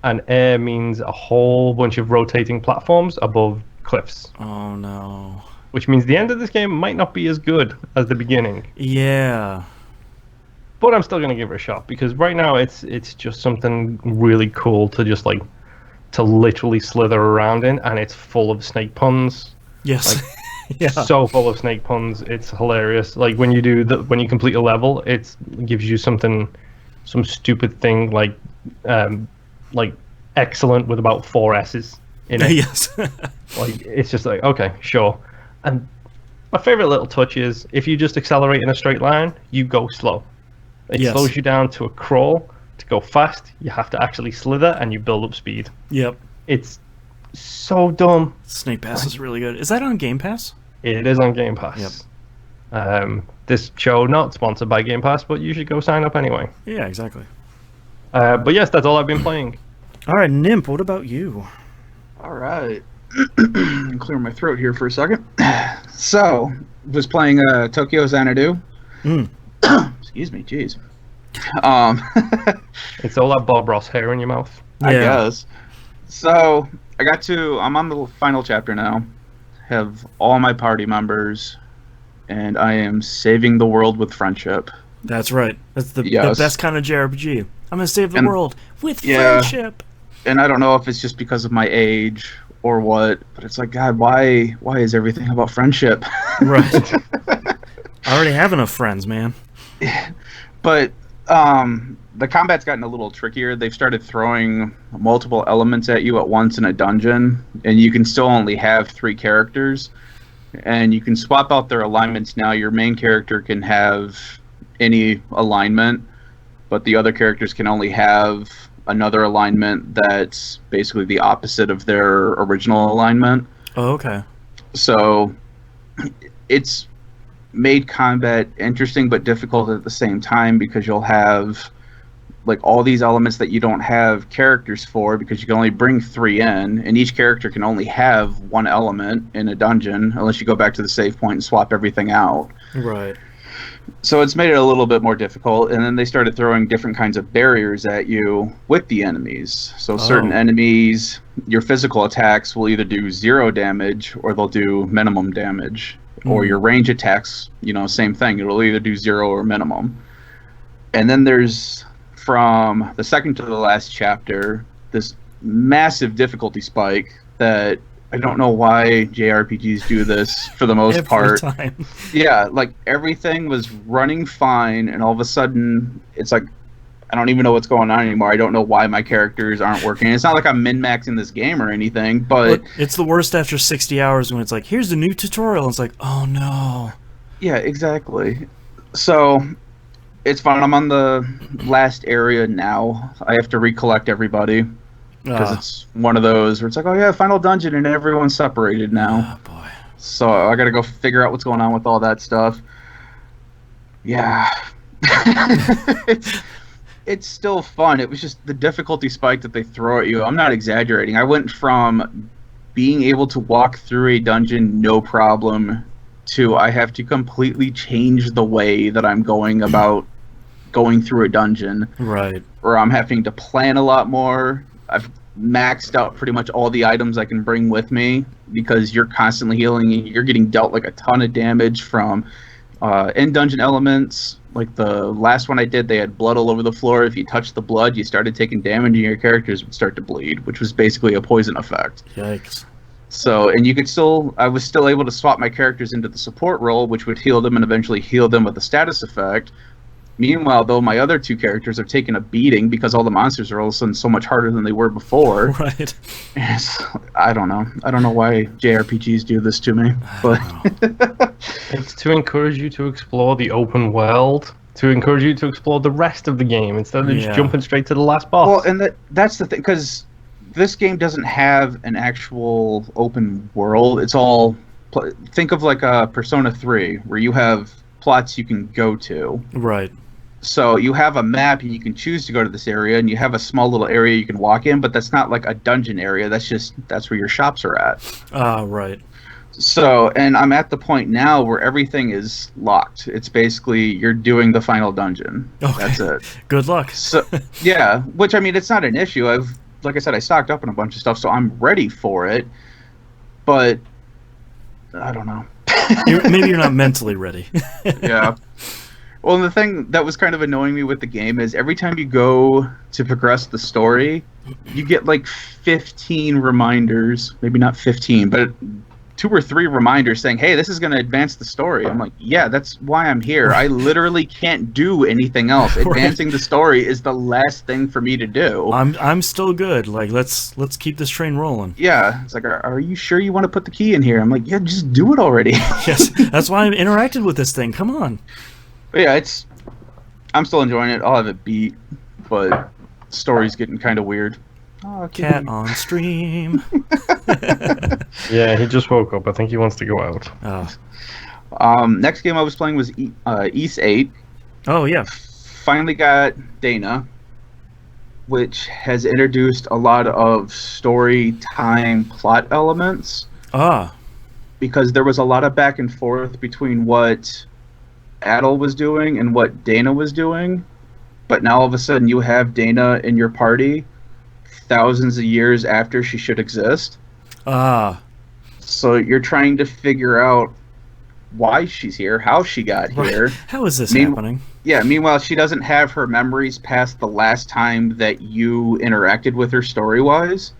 And air means a whole bunch of rotating platforms above cliffs. Oh, no. Which means the end of this game might not be as good as the beginning. Yeah. But I'm still going to give it a shot, because right now it's just something really cool to just like to literally slither around in, and it's full of snake puns. Yes. Yeah. So full of snake puns, it's hilarious. Like when you complete a level, it gives you some stupid thing like excellent with about 4 S's in it. Yes. Like, it's just like, okay, sure. And my favorite little touch is if you just accelerate in a straight line, you go slow. It Yes. slows you down to a crawl. To go fast, you have to actually slither, and you build up speed. Yep. It's so dumb. Snake Pass is really good. Is that on Game Pass? It is on Game Pass. Yep. This show not sponsored by Game Pass, but you should go sign up anyway. Yeah, exactly. But yes, that's all I've been playing. All right, Nimp, what about you? All right. Clear my throat here for a second. So, was playing Tokyo Xanadu. Excuse me, jeez. It's all that Bob Ross hair in your mouth. I guess. So, I'm on the final chapter now. Have all my party members, and I am saving the world with friendship. That's right. That's the Yes. best kind of JRPG. I'm going to save the world with Yeah. friendship. And I don't know if it's just because of my age or what, but it's like, God, why is everything about friendship? Right. I already have enough friends, man. But the combat's gotten a little trickier. They've started throwing multiple elements at you at once in a dungeon, and you can still only have 3 characters. And you can swap out their alignments now. Your main character can have any alignment, but the other characters can only have another alignment that's basically the opposite of their original alignment. Oh, okay. So it's made combat interesting but difficult at the same time, because you'll have like all these elements that you don't have characters for because you can only bring 3 in, and each character can only have 1 element in a dungeon unless you go back to the save point and swap everything out. Right. So it's made it a little bit more difficult, and then they started throwing different kinds of barriers at you with the enemies. So certain enemies, your physical attacks will either do 0 damage or they'll do minimum damage. Or your range attacks, same thing. It'll either do 0 or minimum. And then there's, from the second to the last chapter, this massive difficulty spike that I don't know why JRPGs do this for the most part. Time. Yeah, like everything was running fine, and all of a sudden it's like I don't even know what's going on anymore. I don't know why my characters aren't working. It's not like I'm min-maxing this game or anything, but it's the worst after 60 hours when it's like, here's the new tutorial. And it's like, oh no. Yeah, exactly. So it's fine. I'm on the last area now. I have to recollect everybody because it's one of those where it's like, oh yeah, final dungeon, and everyone's separated now. Oh boy. So I got to go figure out what's going on with all that stuff. Yeah. It's still fun. It was just the difficulty spike that they throw at you. I'm not exaggerating. I went from being able to walk through a dungeon no problem to I have to completely change the way that I'm going about going through a dungeon. Right. Or I'm having to plan a lot more. I've maxed out pretty much all the items I can bring with me because you're constantly healing and you're getting dealt like a ton of damage from in-dungeon elements. Like the last one I did, they had blood all over the floor. If you touched the blood, you started taking damage and your characters would start to bleed, which was basically a poison effect. Yikes. So, and you could still, I was still able to swap my characters into the support role, which would heal them and eventually heal them with a status effect. Meanwhile, though, my other 2 characters are taking a beating because all the monsters are all of a sudden so much harder than they were before. Right. I don't know. I don't know why JRPGs do this to me, but it's to encourage you to explore the open world, to encourage you to explore the rest of the game instead of just jumping straight to the last boss. Well, and that's the thing, because this game doesn't have an actual open world. It's all think of like a Persona 3, where you have plots you can go to. Right. So you have a map and you can choose to go to this area, and you have a small little area you can walk in, but that's not like a dungeon area. That's where your shops are at. Right. So, and I'm at the point now where everything is locked. It's basically you're doing the final dungeon. Okay. That's it. Good luck. So, yeah, which I mean, it's not an issue. Like I said, I stocked up on a bunch of stuff, so I'm ready for it. But I don't know. Maybe you're not mentally ready. Yeah. Well, the thing that was kind of annoying me with the game is every time you go to progress the story, you get like 15 reminders. Maybe not 15, but 2 or 3 reminders saying, hey, this is going to advance the story. I'm like, yeah, that's why I'm here. I literally can't do anything else. Advancing the story is the last thing for me to do. I'm still good. Like, let's keep this train rolling. Yeah. It's like, are you sure you want to put the key in here? I'm like, yeah, just do it already. Yes. That's why I interacted with this thing. Come on. But yeah, I'm still enjoying it. I'll have it beat, but the story's getting kind of weird. Oh, Cat on stream. Yeah, he just woke up. I think he wants to go out. Next game I was playing was East 8. Oh, yeah. Finally got Dana, which has introduced a lot of story time plot elements. Because there was a lot of back and forth between what Adel was doing and what Dana was doing, but now all of a sudden you have Dana in your party thousands of years after she should exist. So you're trying to figure out why she's here, how she got here. How is this happening? Yeah, meanwhile, she doesn't have her memories past the last time that you interacted with her story-wise.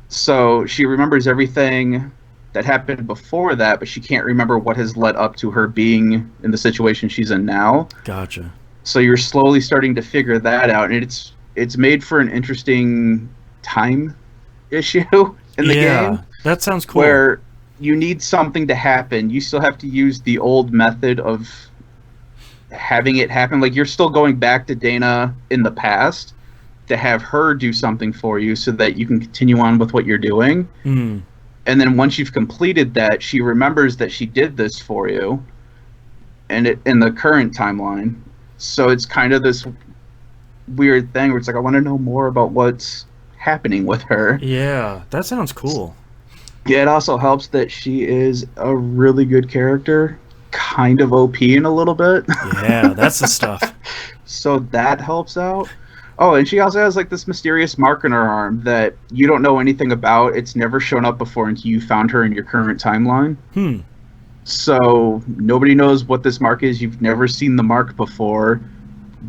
So she remembers everything that happened before that, but she can't remember what has led up to her being in the situation she's in now. Gotcha. So you're slowly starting to figure that out, and it's made for an interesting time issue in the game. That sounds cool. Where you need something to happen. You still have to use the old method of having it happen. Like, you're still going back to Dana in the past to have her do something for you so that you can continue on with what you're doing. And then once you've completed that, she remembers that she did this for you, and in the current timeline. So it's kind of this weird thing where it's like I want to know more about what's happening with her. Yeah, that sounds cool. Yeah, it also helps that she is a really good character, kind of OP in a little bit. Yeah, that's the stuff. So that helps out. Oh, and she also has like this mysterious mark on her arm that you don't know anything about. It's never shown up before until you found her in your current timeline. So nobody knows what this mark is. You've never seen the mark before.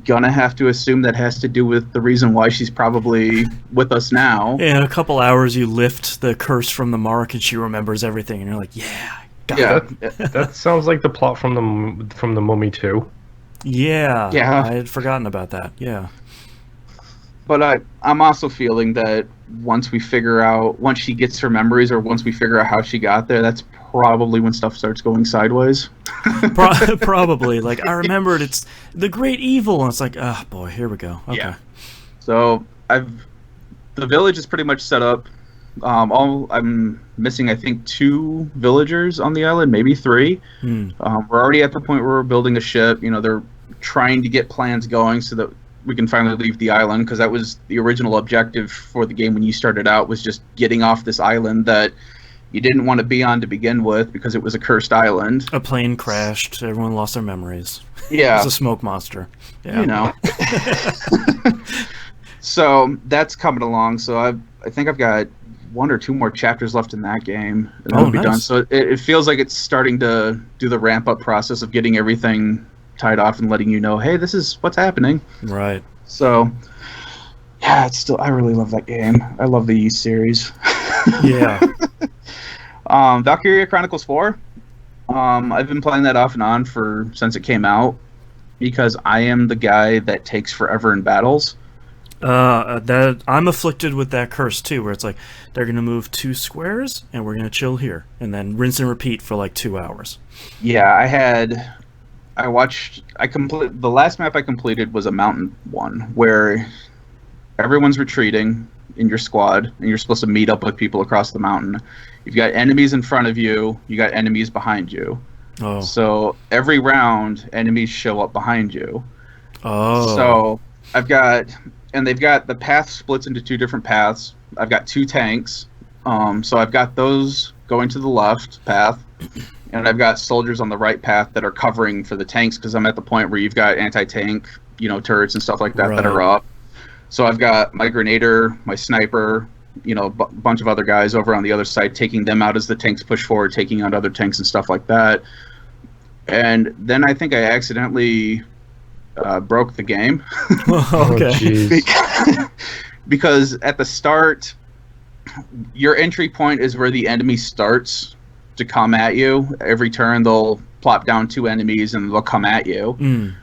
Gonna have to assume that has to do with the reason why she's probably with us now. In a couple hours, you lift the curse from the mark, and she remembers everything, and you're like, yeah, got it. That sounds like the plot from the Mummy 2. Yeah, Yeah. I had forgotten about that. Yeah. But I'm also feeling that once she gets her memories, or once we figure out how she got there, that's probably when stuff starts going sideways. Probably. Like, I remembered it's the great evil, and it's like, oh boy, here we go. Okay. Yeah. So the village is pretty much set up. I'm missing, I think, 2 villagers on the island, maybe 3. We're already at the point where we're building a ship. You know, they're trying to get plans going so that we can finally leave the island, because that was the original objective for the game when you started out, was just getting off this island that you didn't want to be on to begin with because it was a cursed island. A plane crashed. Everyone lost their memories. Yeah. It's a smoke monster. Yeah. You know. So that's coming along. So I think I've got 1 or 2 more chapters left in that game, and that'll be done. So it feels like it's starting to do the ramp up process of getting everything tied off and letting you know, hey, this is what's happening. Right. So yeah, I really love that game. I love the Yeast series. Yeah. Valkyria Chronicles 4. I've been playing that off and on since it came out, because I am the guy that takes forever in battles. That I'm afflicted with that curse too, where it's like they're gonna move 2 squares and we're gonna chill here, and then rinse and repeat for like 2 hours. Yeah, the last map I completed was a mountain one where everyone's retreating in your squad, and you're supposed to meet up with people across the mountain. You've got enemies in front of you, you got enemies behind you. Oh. So every round, enemies show up behind you. Oh. So they've got the path splits into 2 different paths. I've got 2 tanks. So I've got those going to the left path, and I've got soldiers on the right path that are covering for the tanks, because I'm at the point where you've got anti-tank, turrets and stuff like that that are up. So I've got my Grenader, my Sniper, a bunch of other guys over on the other side, taking them out as the tanks push forward, taking out other tanks and stuff like that. And then I think I accidentally broke the game. Okay. Because at the start, your entry point is where the enemy starts to come at you. Every turn, they'll plop down 2 enemies and they'll come at you.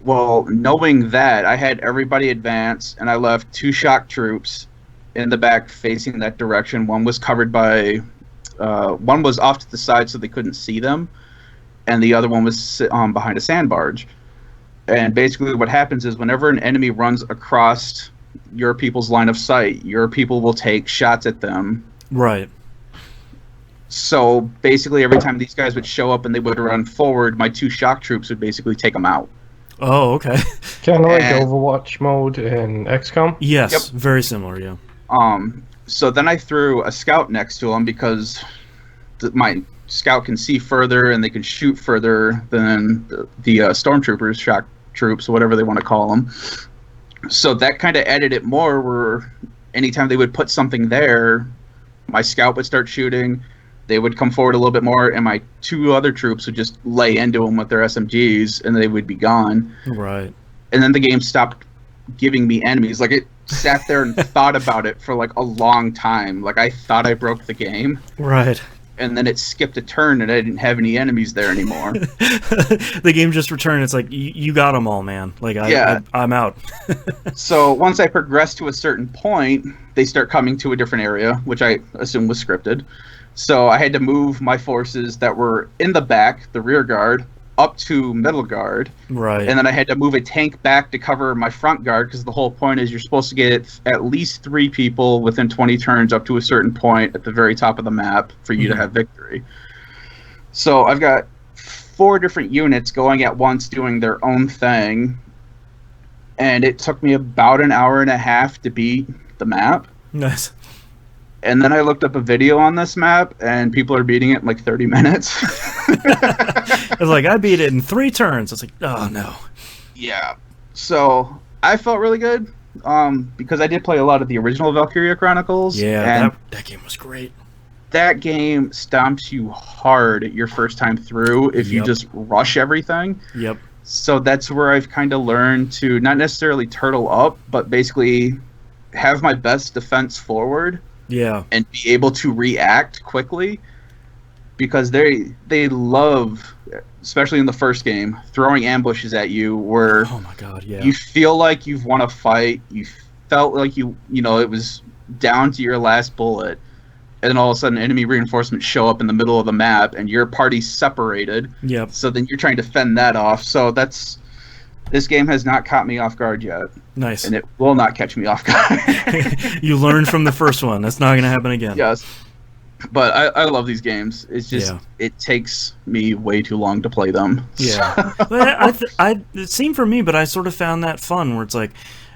Well, knowing that, I had everybody advance, and I left 2 shock troops in the back facing that direction. One was covered by, one was off to the side so they couldn't see them, and the other one was behind a sandbarge. And basically what happens is whenever an enemy runs across your people's line of sight, your people will take shots at them. Right. So basically every time these guys would show up and they would run forward, my 2 shock troops would basically take them out. Oh, okay. Kind of like Overwatch mode in XCOM? Yes, Yep. very similar, yeah. So then I threw a scout next to him, because my scout can see further and they can shoot further than the stormtroopers, shock troops, whatever they want to call them. So that kind of added it more, where anytime they would put something there, my scout would start shooting, they would come forward a little bit more, and my 2 other troops would just lay into them with their SMGs, and they would be gone. Right. And then the game stopped giving me enemies. Like, it sat there and thought about it for like a long time. Like, I thought I broke the game. Right. And then it skipped a turn, and I didn't have any enemies there anymore. The game just returned. It's like, you got them all, man. Like, I'm out. So once I progressed to a certain point, they start coming to a different area, which I assume was scripted. So I had to move my forces that were in the back, the rear guard, up to middle guard. Right. And then I had to move a tank back to cover my front guard, because the whole point is you're supposed to get at least 3 people within 20 turns up to a certain point at the very top of the map for you to have victory. So I've got 4 different units going at once doing their own thing. and it took me about an hour and a half to beat the map. Nice. And then I looked up a video on this map, and people are beating it in like 30 minutes. I was like, I beat it in 3 turns. I was like, oh no. Yeah. So I felt really good because I did play a lot of the original Valkyria Chronicles. Yeah, and that game was great. that game stomps you hard your first time through if you just rush everything. Yep. So that's where I've kind of learned to not necessarily turtle up, but basically have my best defense forward. Yeah. And be able to react quickly, because they love, especially in the first game, throwing ambushes at you where Oh my god, yeah. you feel like you've won a fight, you felt like you know it was down to your last bullet, and then all of a sudden enemy reinforcements show up in the middle of the map and your party's separated. Yep. So then you're trying to fend that off. So this game has not caught me off guard yet. Nice. And it will not catch me off guard. You learned from the first one. That's not going to happen again. Yes. But I love these games. It's just, it takes me way too long to play them. Yeah. But it seemed for me, but I sort of found that fun where it's like,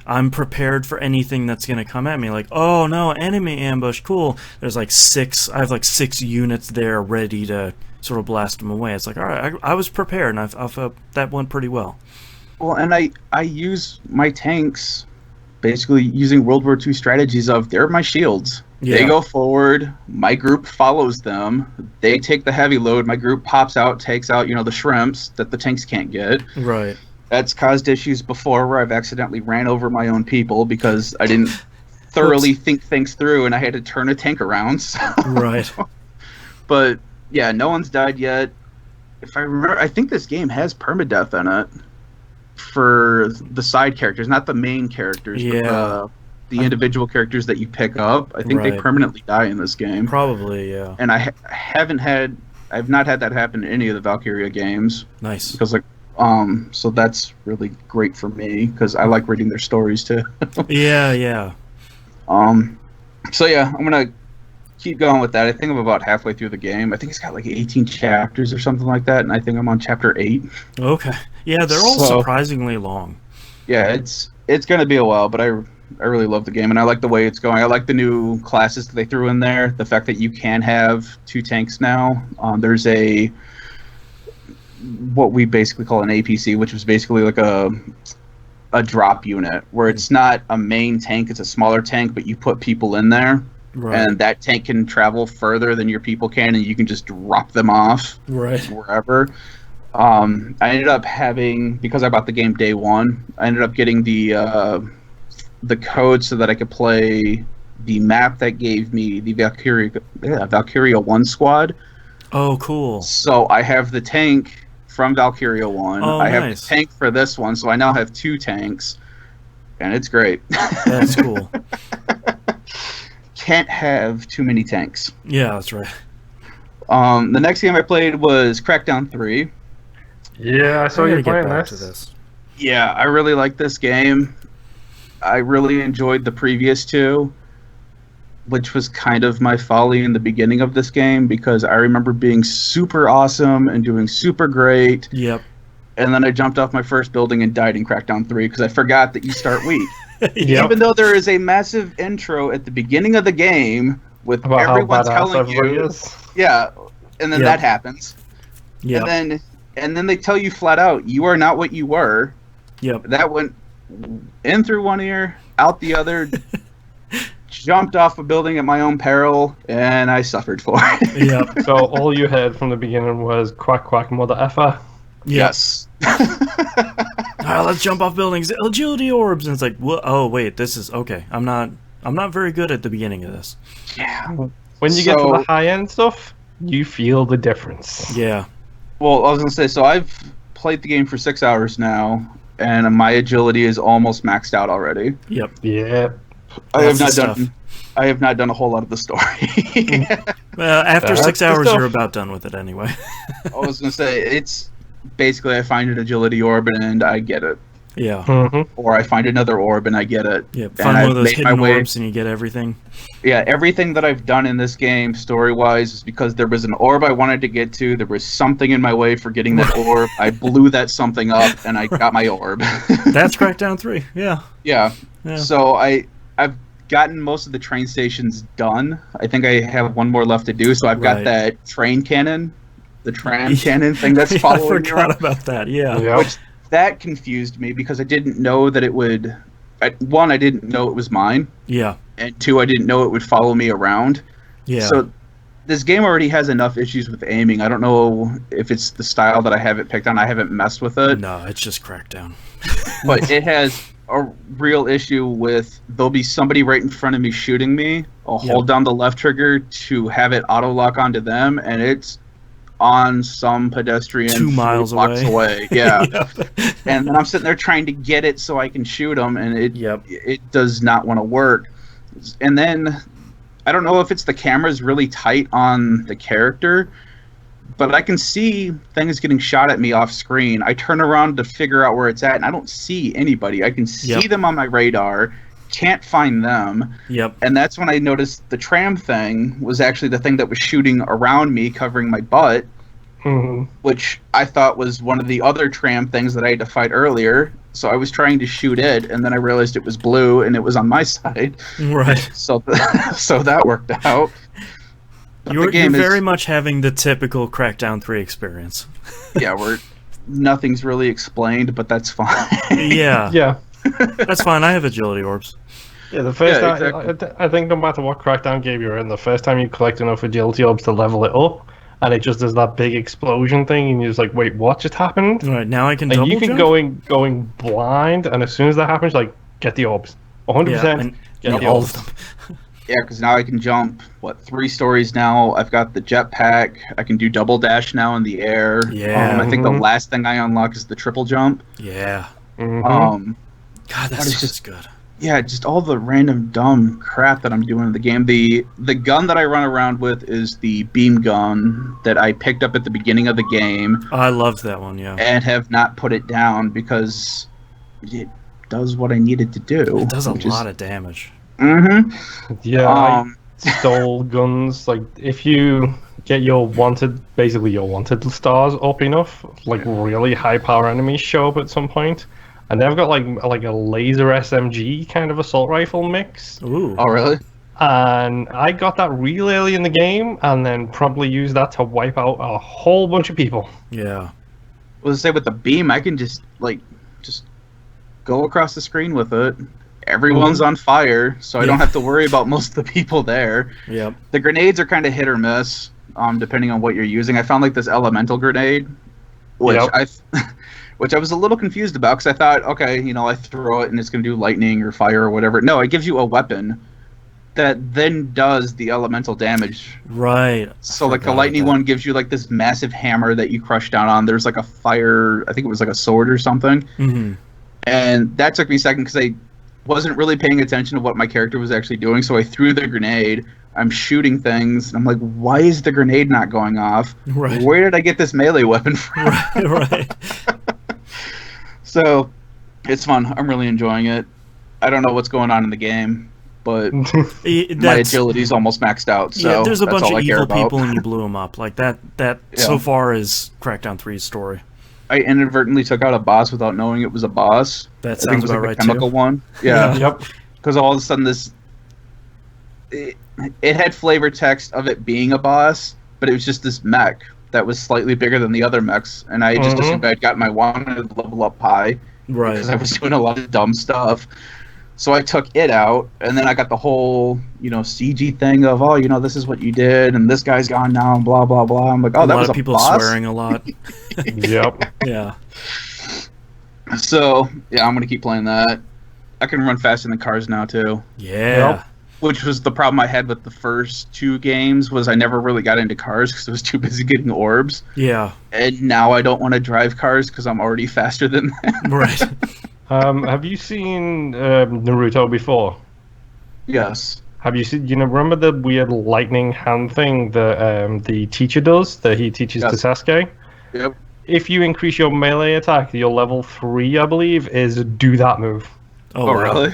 I'm prepared for anything that's going to come at me. Like, oh no, enemy ambush, cool. There's like 6, I have like 6 units there ready to sort of blast them away. It's like, all right, I was prepared, and I felt that went pretty well. Well, and I use my tanks basically using World War II strategies of they're my shields. Yeah. They go forward, my group follows them, they take the heavy load, my group pops out, takes out, the shrimps that the tanks can't get. Right. That's caused issues before where I've accidentally ran over my own people because I didn't thoroughly think things through and I had to turn a tank around. So. Right. But yeah, no one's died yet. If I remember, I think this game has permadeath in it for the side characters, not the main characters, but the individual characters that you pick up. I think they permanently die in this game. Probably, yeah. And I've not had that happen in any of the Valkyria games. Nice. Because so that's really great for me because I like reading their stories too. Yeah. So yeah, I'm gonna keep going with that. I think I'm about halfway through the game. I think it's got like 18 chapters or something like that, and I think I'm on chapter 8. Okay. Yeah, they're all surprisingly long. Yeah, it's gonna be a while, but I really love the game, and I like the way it's going. I like the new classes that they threw in there. The fact that you can have 2 tanks now. There's what we basically call an APC, which is basically like a drop unit, where it's not a main tank, it's a smaller tank, but you put people in there. Right. And that tank can travel further than your people can, and you can just drop them off wherever. I ended up having, because I bought the game day one, I ended up getting the code so that I could play the map that gave me the Valkyria 1 squad. Oh, cool. So I have the tank from Valkyria 1. Oh, I have the tank for this one, so I now have 2 tanks, and it's great. That's cool. Can't have too many tanks. Yeah, that's right. The next game I played was Crackdown 3. Yeah, I saw you playing this. Yeah, I really like this game. I really enjoyed the previous 2, which was kind of my folly in the beginning of this game because I remember being super awesome and doing super great. Yep. And then I jumped off my first building and died in Crackdown 3 because I forgot that you start weak. Yep. Even though there is a massive intro at the beginning of the game with about everyone telling you, yeah, and then that happens. Yeah. And then they tell you flat out, you are not what you were. Yep. That went in through one ear, out the other. Jumped off a building at my own peril, and I suffered for it. Yep. So all you heard from the beginning was quack quack mother effer. Yes. Let's jump off buildings. Agility orbs, and it's like, oh wait, this is okay. I'm not very good at the beginning of this. Yeah. When you get to the high end stuff, you feel the difference. Yeah. Well, I was gonna say, so I've played the game for 6 hours now, and my agility is almost maxed out already. Yep. Yeah. I have not done a whole lot of the story. Well, after 6 hours, you're about done with it anyway. I was gonna say, it's basically I find an agility orb and I get it. Yeah. or I find another orb and I get it. Yeah. And Find one of I've those made my hidden way- orbs and you get everything. Yeah, everything that I've done in this game, story-wise, is because there was an orb I wanted to get to. There was something in my way for getting that orb. I blew that something up, and I got my orb. That's Crackdown 3. Yeah. Yeah. Yeah. So I've gotten most of the train stations done. I think I have one more left to do. So I've got Right. that train cannon, the tram cannon thing that's I following me forgot around. about that. Yeah. Yep. Which that confused me because I didn't know that it would. One, I didn't know it was mine, Yeah. and two, I didn't know it would follow me around. Yeah. So this game already has enough issues with aiming. I don't know if it's the style that I have it picked on. I haven't messed with it, No, it's just Crackdown. but it has a real issue with there'll be somebody right in front of me shooting me. I'll hold down the left trigger to have it auto lock onto them, and it's on some pedestrian 2 miles 3 blocks away. Yeah. Yep. And then I'm sitting there trying to get it so I can shoot them, and Yep. it does not want to work. And then I don't know if it's the camera's really tight on the character, but I can see things getting shot at me off screen. I turn around to figure out where it's at, and I don't see anybody. I can see Yep. them on my radar, can't find them. Yep. And that's when I noticed the tram thing was actually the thing that was shooting around me, covering my butt, which I thought was one of the other tram things that I had to fight earlier. So I was trying to shoot it, and then I realized it was blue, and it was on my side. Right. So, so that worked out. But You're the game very is, much having the typical Crackdown 3 experience. yeah, nothing's really explained, but that's fine. Yeah. Yeah. That's fine. I have agility orbs. Yeah, the first Yeah, time, exactly. I think no matter what Crackdown game you're in, the first time you collect enough agility orbs to level it up, and it just does that big explosion thing, and you're just like, wait, what just happened? All right, now I can And double you can jump? going blind, and as soon as that happens, like, get the orbs. 100%. Yeah, and get the all orbs. of them. Yeah, because now I can jump, 3 stories now. I've got the jetpack. I can do double dash now in the air. Yeah. I think the last thing I unlock is the triple jump. Yeah. Um, God, What that's is just just- good. yeah, just all the random dumb crap that I'm doing in the game. The gun that I run around with is the beam gun that I picked up at the beginning of the game I loved that one, yeah. and have not put it down because it does what I need it to do. It does a lot of damage. Mm-hmm. Yeah, I stole guns. Like, if you get your wanted stars up enough, like really high power enemies show up at some point, and they've got like a laser SMG kind of assault rifle mix. Ooh. Oh, really? And I got that real early in the game, and then probably used that to wipe out a whole bunch of people. Yeah. Well, to say with the beam, I can just go across the screen with it. Everyone's on fire, so I don't have to worry about most of the people there. Yep. The grenades are kind of hit or miss, depending on what you're using. I found like this elemental grenade, which Yep. which I was a little confused about because I thought, okay, I throw it and it's going to do lightning or fire or whatever. No, it gives you a weapon that then does the elemental damage. Right. So like the forgot lightning about one gives you like this massive hammer that you crush down on. There's like a fire, I think it was like a sword or something. Mm-hmm. And that took me a second because I wasn't really paying attention to what my character was actually doing. So I threw the grenade. I'm shooting things. And I'm like, why is the grenade not going off? Right. Where did I get this melee weapon from? Right. So it's fun. I'm really enjoying it. I don't know what's going on in the game, but my That's, agility's almost maxed out. So yeah, there's a that's bunch all of I care evil about. people and you blew them up. Like that so Yeah. far is Crackdown 3's story. I inadvertently took out a boss without knowing it was a boss. That I think sounds it was about like right the chemical too. one. Yeah. Yep. Because all of a sudden it had flavor text of it being a boss, but it was just this mech that was slightly bigger than the other mechs, and I just assumed I'd got my wanted level up high because I Right. was doing a lot of dumb stuff. So I took it out, and then I got the whole, CG thing of, this is what you did, and this guy's gone now, and blah blah blah. I'm like, a that lot was of a people boss. swearing a lot. Yep. Yeah. So yeah, I'm gonna keep playing that. I can run faster than cars now too. Yeah. Yep. Which was the problem I had with the first 2 games, was I never really got into cars because I was too busy getting orbs. Yeah. And now I don't want to drive cars because I'm already faster than them. Right. Have you seen Naruto before? Yes. Have you seen? Remember the weird lightning hand thing that the teacher does that he teaches to Yes. Sasuke? Yep. if you increase your melee attack, your level 3, I believe, is do that move. Oh, Oh, wow. really?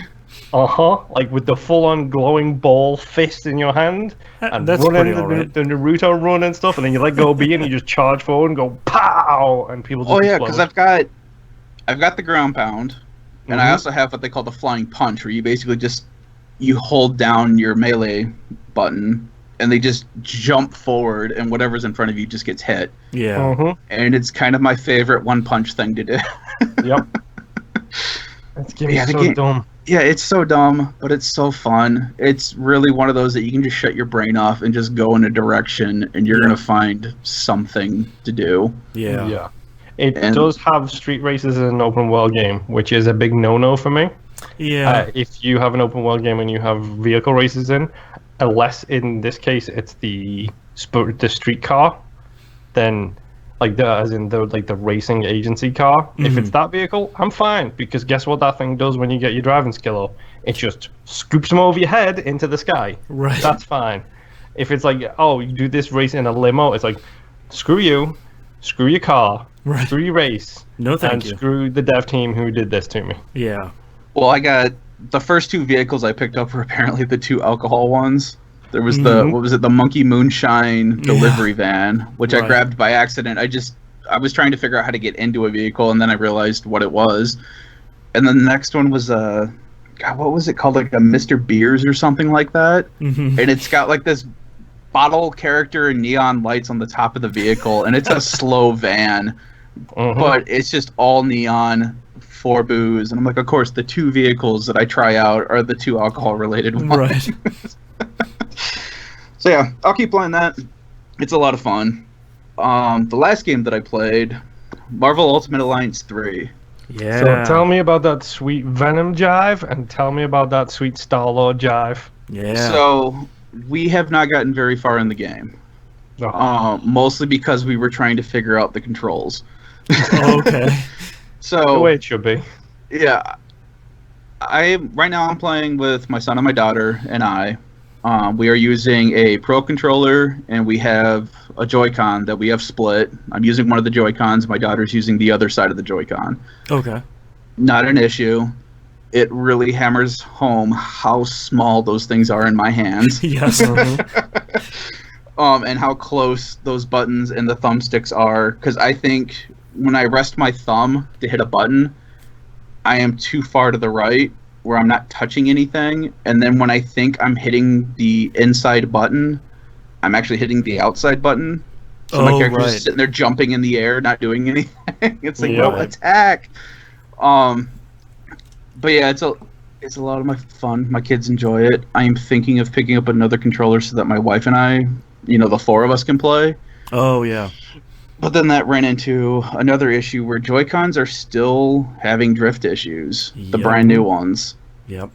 Like with the full-on glowing ball fist in your hand, and That's running pretty alright. the Naruto run and stuff, and then you let go B and you just charge forward and go pow, and people just Oh yeah, explode. because I've got the ground pound, and I also have what they call the flying punch, where you basically just you hold down your melee button, and they just jump forward, and whatever's in front of you just gets hit. Yeah. And it's kind of my favorite one punch thing to do. Yep. It's getting Yeah, the so game- dumb. Yeah, it's so dumb, but it's so fun. It's really one of those that you can just shut your brain off and just go in a direction, and you're gonna find something to do. Yeah. It And- does have street races as an open world game, which is a big no-no for me. Yeah. If you have an open world game and you have vehicle races in, unless in this case it's the street car, then like the racing agency car. If it's that vehicle, I'm fine, because guess what that thing does when you get your driving skill up? It just scoops them over your head into the sky. Right. That's fine. If it's like, oh, you do this race in a limo, it's like, screw you, screw your car, Right. screw your race, No, thank and you. screw the dev team who did this to me. Yeah. Well, I got the first two vehicles I picked up were apparently the two alcohol ones. There was the what was it, the Monkey Moonshine delivery van, which I Right. grabbed by accident. I was trying to figure out how to get into a vehicle, and then I realized what it was. And then the next one was God, what was it called? Like a Mr. Beers or something like that. Mm-hmm. And it's got like this bottle character and neon lights on the top of the vehicle, and it's a slow van, but it's just all neon for booze. And I'm like, of course, the two vehicles that I try out are the two alcohol related ones. Right. So yeah, I'll keep playing that. It's a lot of fun. The last game that I played, Marvel Ultimate Alliance 3. Yeah. So tell me about that sweet Venom jive, and tell me about that sweet Star-Lord jive. Yeah. So we have not gotten very far in the game. Mostly because we were trying to figure out the controls. Okay. The So way it should be. yeah, right now I'm playing with my son and my daughter and I. We are using a Pro controller, and we have a Joy-Con that we have split. I'm using one of the Joy-Cons. My daughter's using the other side of the Joy-Con. Okay. Not an issue. It really hammers home how small those things are in my hands, Yes. and how close those buttons and the thumbsticks are. Because I think when I rest my thumb to hit a button, I am too far to the right, where I'm not touching anything, and then when I think I'm hitting the inside button, I'm actually hitting the outside button. So my character's just sitting there jumping in the air, not doing anything. It's like, no, attack. But yeah, it's a lot of my fun. My kids enjoy it. I am thinking of picking up another controller so that my wife and I, the four of us can play. Oh, yeah. But then that ran into another issue where Joy-Cons are still having drift issues. The Yep. brand new ones. Yep.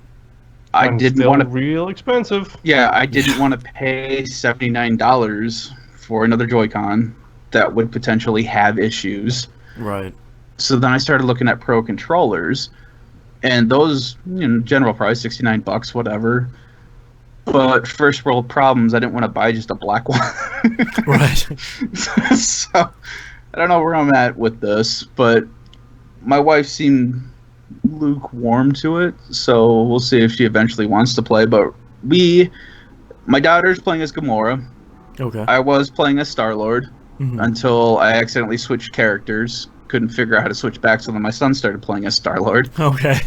I And didn't still want to. real expensive. Yeah, I didn't want to pay $79 for another Joy-Con that would potentially have issues. Right. So then I started looking at Pro controllers, and those, general price, $69, whatever. But first world problems, I didn't want to buy just a black one. Right. So I don't know where I'm at with this, but my wife seemed lukewarm to it, so we'll see if she eventually wants to play. But my daughter's playing as Gamora. Okay. I was playing as Star-Lord until I accidentally switched characters. Couldn't figure out how to switch back, so then my son started playing as Star-Lord. Okay.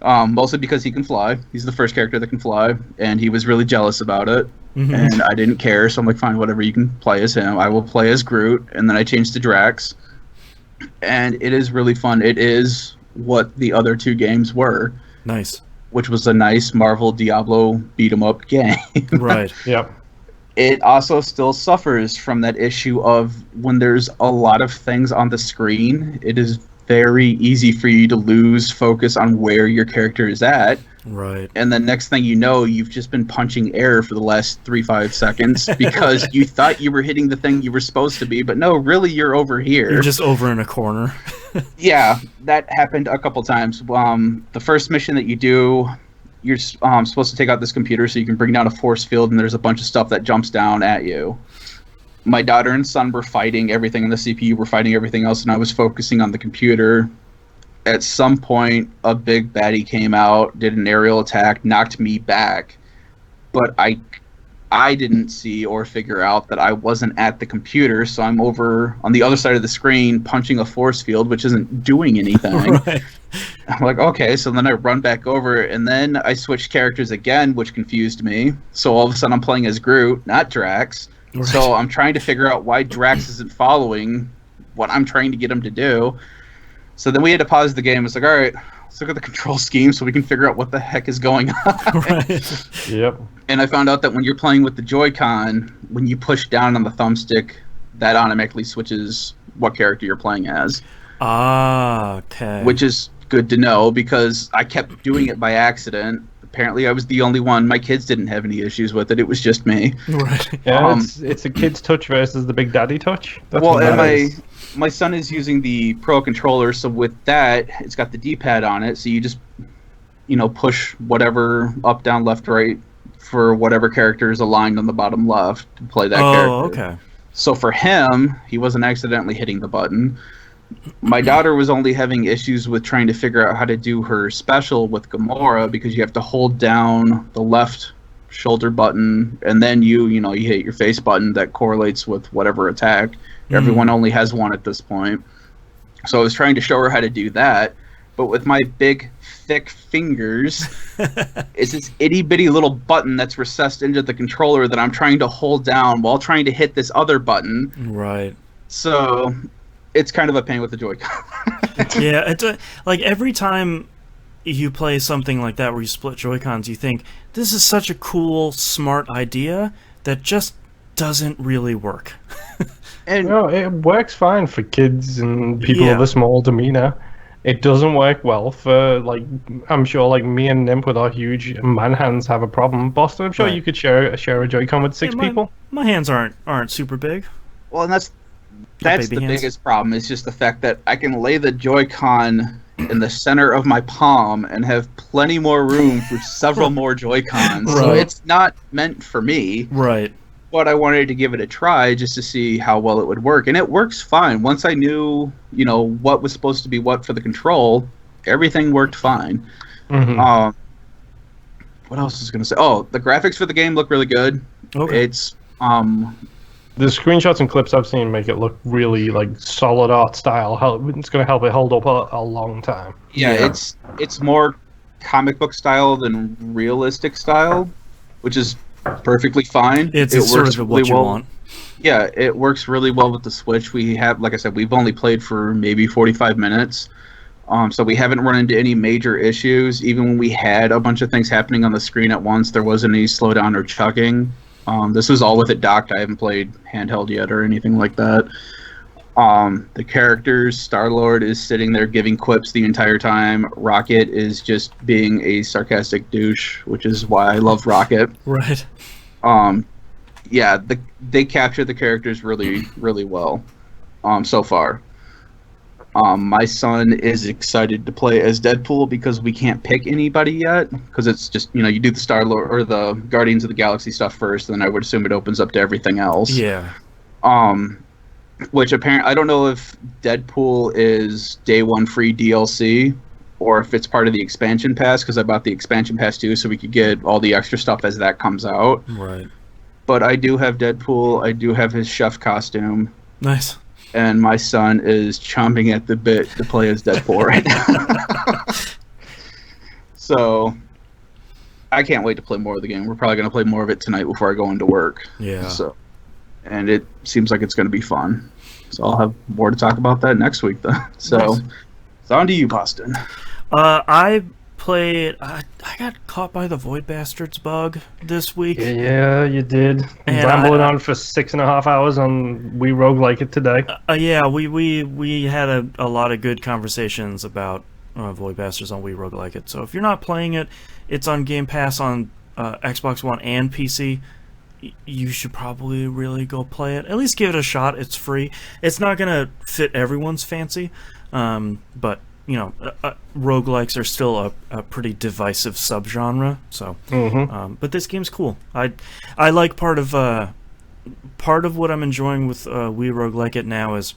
Mostly because he can fly. He's the first character that can fly, and he was really jealous about it. And I didn't care, so I'm like, fine, whatever, you can play as him. I will play as Groot, and then I changed to Drax. And it is really fun. It is what the other two games were, Nice. which was a nice Marvel Diablo beat-em-up game. Right. Yep. It also still suffers from that issue of when there's a lot of things on the screen, it is very easy for you to lose focus on where your character is at. Right. And the next thing you know, you've just been punching air for the last 3-5 seconds because you thought you were hitting the thing you were supposed to be, but no, really, you're over here. You're just over in a corner. Yeah, that happened a couple times. The first mission that you do, you're supposed to take out this computer so you can bring down a force field, and there's a bunch of stuff that jumps down at you. my daughter and son were fighting everything in the CPU, were fighting everything else, and I was focusing on the computer. At some point, a big baddie came out, did an aerial attack, knocked me back, but I didn't see or figure out that I wasn't at the computer, so I'm over on the other side of the screen punching a force field, which isn't doing anything. Right. I'm like, okay, so then I run back over, and then I switched characters again, which confused me. So all of a sudden I'm playing as Groot, not Drax. Right. So I'm trying to figure out why Drax isn't following what I'm trying to get him to do. So then we had to pause the game. It's like, all right, let's look at the control scheme so we can figure out what the heck is going on. Right. Yep. And I found out that when you're playing with the Joy-Con, when you push down on the thumbstick, that automatically switches what character you're playing as. Ah, okay. Which is good to know because I kept doing it by accident. Apparently I was the only one. My kids didn't have any issues with it. It was just me. Right. Yeah, it's a kid's touch versus the big daddy touch. That's Well, what and that is. my son is using the Pro controller, so with that, it's got the D-pad on it, so you just, push whatever up, down, left, right for whatever character is aligned on the bottom left to play that character. Oh, okay. So for him, he wasn't accidentally hitting the button. My daughter was only having issues with trying to figure out how to do her special with Gamora because you have to hold down the left shoulder button and then you hit your face button that correlates with whatever attack. Everyone only has one at this point. So I was trying to show her how to do that, but with my big, thick fingers, it's this itty-bitty little button that's recessed into the controller that I'm trying to hold down while trying to hit this other button. Right. So it's kind of a pain with the Joy-Con. Yeah, it's like every time you play something like that where you split Joy-Cons, you think, this is such a cool, smart idea that just doesn't really work. And It works fine for kids and people Yeah. of a small demeanor. It doesn't work well for, I'm sure, me and Nimp with our huge man hands have a problem. Boston, I'm sure Right. you could share a Joy-Con with six Yeah, people. My hands aren't super big. well, and that's baby the hands. biggest problem. It's just the fact that I can lay the Joy-Con in the center of my palm and have plenty more room for several more Joy-Cons. So Right. it's not meant for me. Right. But I wanted to give it a try just to see how well it would work, and it works fine. Once I knew, what was supposed to be what for the control, everything worked fine. Mhm. What else was I going to say? Oh, the graphics for the game look really good. Okay. It's The screenshots and clips I've seen make it look really solid art style. It's going to help it hold up a long time. yeah, it's more comic book style than realistic style, which is perfectly fine. It's it sort of what you want. Yeah, it works really well with the Switch. We have, like I said, we've only played for maybe 45 minutes. So we haven't run into any major issues. Even when we had a bunch of things happening on the screen at once, there wasn't any slowdown or chugging. This was all with it docked. I haven't played handheld yet or anything like that. The characters, Star-Lord is sitting there giving quips the entire time. Rocket is just being a sarcastic douche, which is why I love Rocket. Right. Yeah, they capture the characters really, really well so far. My son is excited to play as Deadpool because we can't pick anybody yet, because it's just, you do the Star-Lord or the Guardians of the Galaxy stuff first, and then I would assume it opens up to everything else. Yeah. Which apparently, I don't know if Deadpool is day one free DLC or if it's part of the expansion pass, because I bought the expansion pass too, so we could get all the extra stuff as that comes out. Right. But I do have Deadpool, I do have his chef costume, Nice. and my son is chomping at the bit to play as Deadpool right now. So I can't wait to play more of the game. We're probably going to play more of it tonight before I go into work. Yeah. And it seems like it's going to be fun. So I'll have more to talk about that next week, though. So Nice. it's on to you, Boston. I played. I got caught by the Void Bastards bug this week. Yeah, you did. And Rambling on for 6.5 hours on We Roguelike It today. Yeah, we had a lot of good conversations about Void Bastards on We Roguelike It. So if you're not playing it, it's on Game Pass on Xbox One and PC. You should probably really go play it. At least give it a shot. It's free. It's not gonna fit everyone's fancy, but roguelikes are still a pretty divisive subgenre. So, but this game's cool. I like part of part of what I'm enjoying with We Roguelike It now is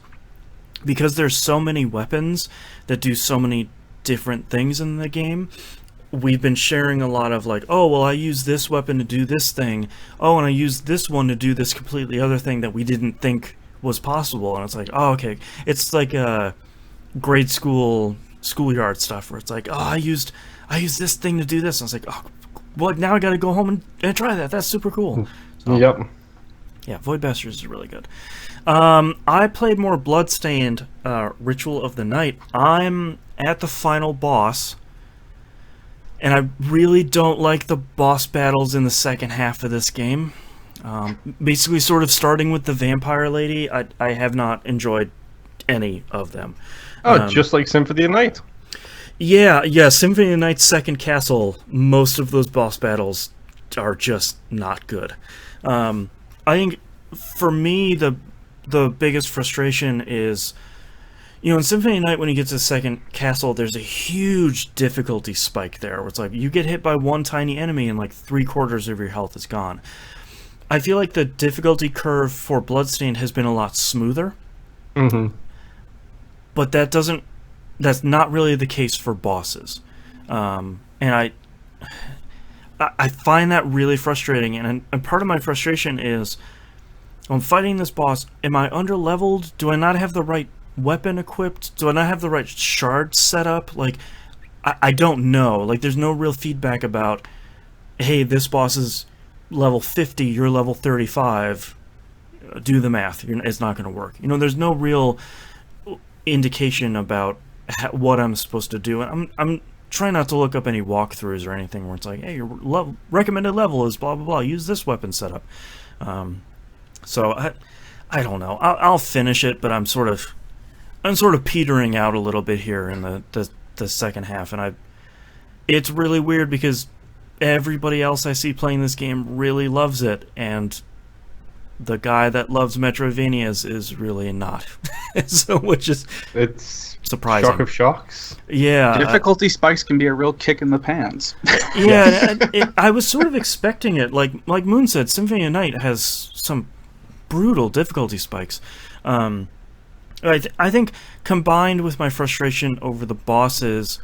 because there's so many weapons that do so many different things in the game. We've been sharing a lot of like, oh, well, I use this weapon to do this thing. Oh, and I use this one to do this completely other thing that we didn't think was possible. And it's like, oh, okay. It's like grade schoolyard stuff where it's like, oh, I used this thing to do this. And I was like, oh, well, now I got to go home and try that. That's super cool. So, Yep. yeah, Void Bastards is really good. I played more Bloodstained Ritual of the Night. I'm at the final boss. And I really don't like the boss battles in the second half of this game. Basically, sort of starting with the vampire lady, I have not enjoyed any of them. Oh, just like Symphony of Night. Yeah, Symphony of the Night's second castle, most of those boss battles are just not good. I think, for me, the biggest frustration is... in Symphony of Night, when you get to the second castle, there's a huge difficulty spike there, where it's like, you get hit by one tiny enemy and like 3/4 of your health is gone. I feel like the difficulty curve for Bloodstained has been a lot smoother. Mm-hmm. But that's not really the case for bosses. And I find that really frustrating, and part of my frustration is, I'm fighting this boss, am I under-leveled? Do I not have the right weapon equipped? Do I not have the right shard set up? Like, I don't know. Like, there's no real feedback about, hey, this boss is level 50, you're level 35. Do the math. It's not going to work. There's no real indication about what I'm supposed to do. And I'm trying not to look up any walkthroughs or anything where it's like, hey, your recommended level is blah, blah, blah. Use this weapon setup. So, I don't know. I'll finish it, but I'm sort of petering out a little bit here in the second half, and it's really weird because everybody else I see playing this game really loves it, and the guy that loves Metroidvanias is really not. So, which is surprising. Shock of shocks. Yeah, difficulty spikes can be a real kick in the pants. Yeah, I was sort of expecting it. Like Moon said, Symphony of Night has some brutal difficulty spikes. I think combined with my frustration over the bosses,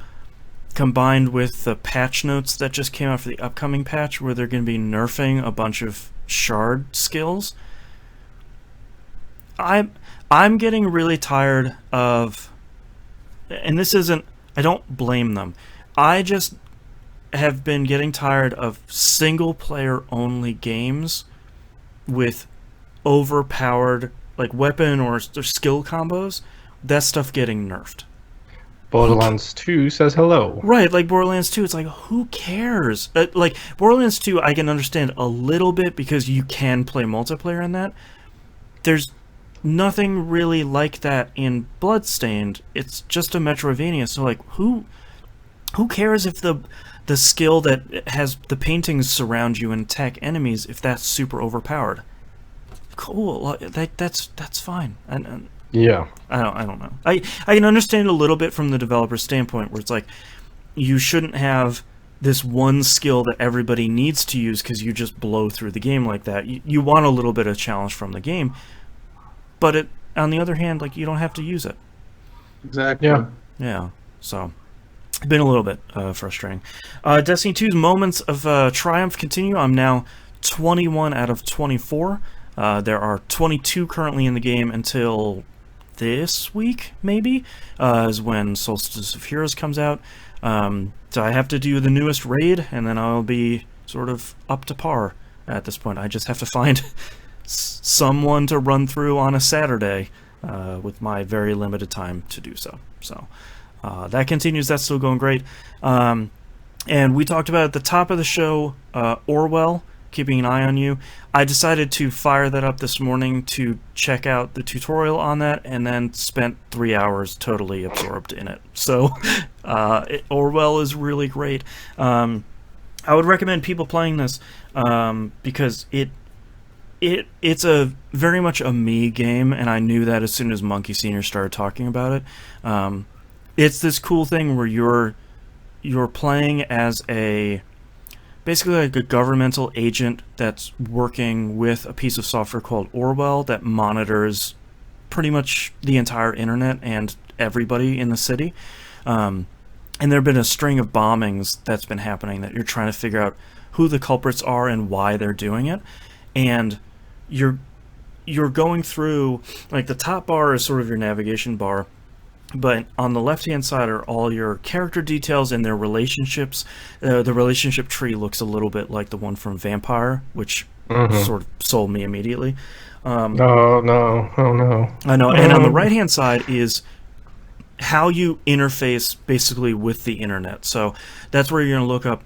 combined with the patch notes that just came out for the upcoming patch where they're going to be nerfing a bunch of shard skills, I'm getting really tired of, and this isn't, I don't blame them, I just have been getting tired of single player only games with overpowered like weapon or skill combos, that stuff getting nerfed. Borderlands 2 says hello. Right, like Borderlands 2, it's like, who cares? Like, Borderlands 2, I can understand a little bit because you can play multiplayer in that. There's nothing really like that in Bloodstained. It's just a Metroidvania, so like, who cares if the skill that has the paintings surround you and attack enemies, if that's super overpowered? Cool, that's fine. And yeah, I don't know. I can understand a little bit from the developer's standpoint, where it's like, you shouldn't have this one skill that everybody needs to use because you just blow through the game like that. You want a little bit of challenge from the game, but on the other hand, like, you don't have to use it. Exactly. Yeah. So, it's been a little bit frustrating. Destiny 2's moments of triumph continue. I'm now 21 out of 24. There are 22 currently in the game until this week, maybe, is when Solstice of Heroes comes out. So I have to do the newest raid, and then I'll be sort of up to par at this point. I just have to find someone to run through on a Saturday with my very limited time to do so. So that continues. That's still going great. And we talked about at the top of the show, Orwell, keeping an eye on you. I decided to fire that up this morning to check out the tutorial on that, and then spent 3 hours totally absorbed in it. So Orwell is really great. I would recommend people playing this because it's a very much a me game, and I knew that as soon as Monkey Senior started talking about it. It's this cool thing where you're playing as a basically like a governmental agent that's working with a piece of software called Orwell that monitors pretty much the entire internet and everybody in the city. And there have been a string of bombings that's been happening that you're trying to figure out who the culprits are and why they're doing it. And you're going through, like, the top bar is sort of your navigation bar, but on the left-hand side are all your character details and their relationships. The relationship tree looks a little bit like the one from Vampire, which sort of sold me immediately. Oh no. I know. And on the right-hand side is how you interface basically with the internet. So that's where you're going to look up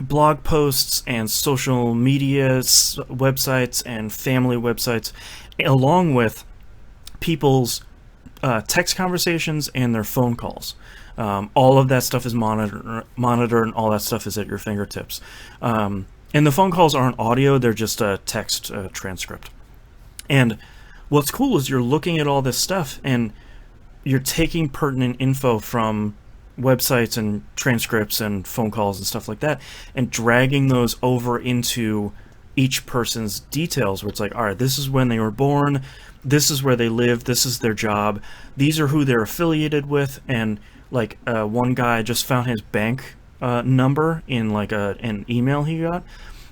blog posts and social media websites and family websites, along with people's text conversations and their phone calls. All of that stuff is monitored, and all that stuff is at your fingertips. And the phone calls aren't audio, they're just a text transcript. And what's cool is you're looking at all this stuff and you're taking pertinent info from websites and transcripts and phone calls and stuff like that and dragging those over into each person's details, where it's like, all right, this is when they were born, this is where they live, this is their job, these are who they're affiliated with. And like one guy just found his bank number in like an email he got.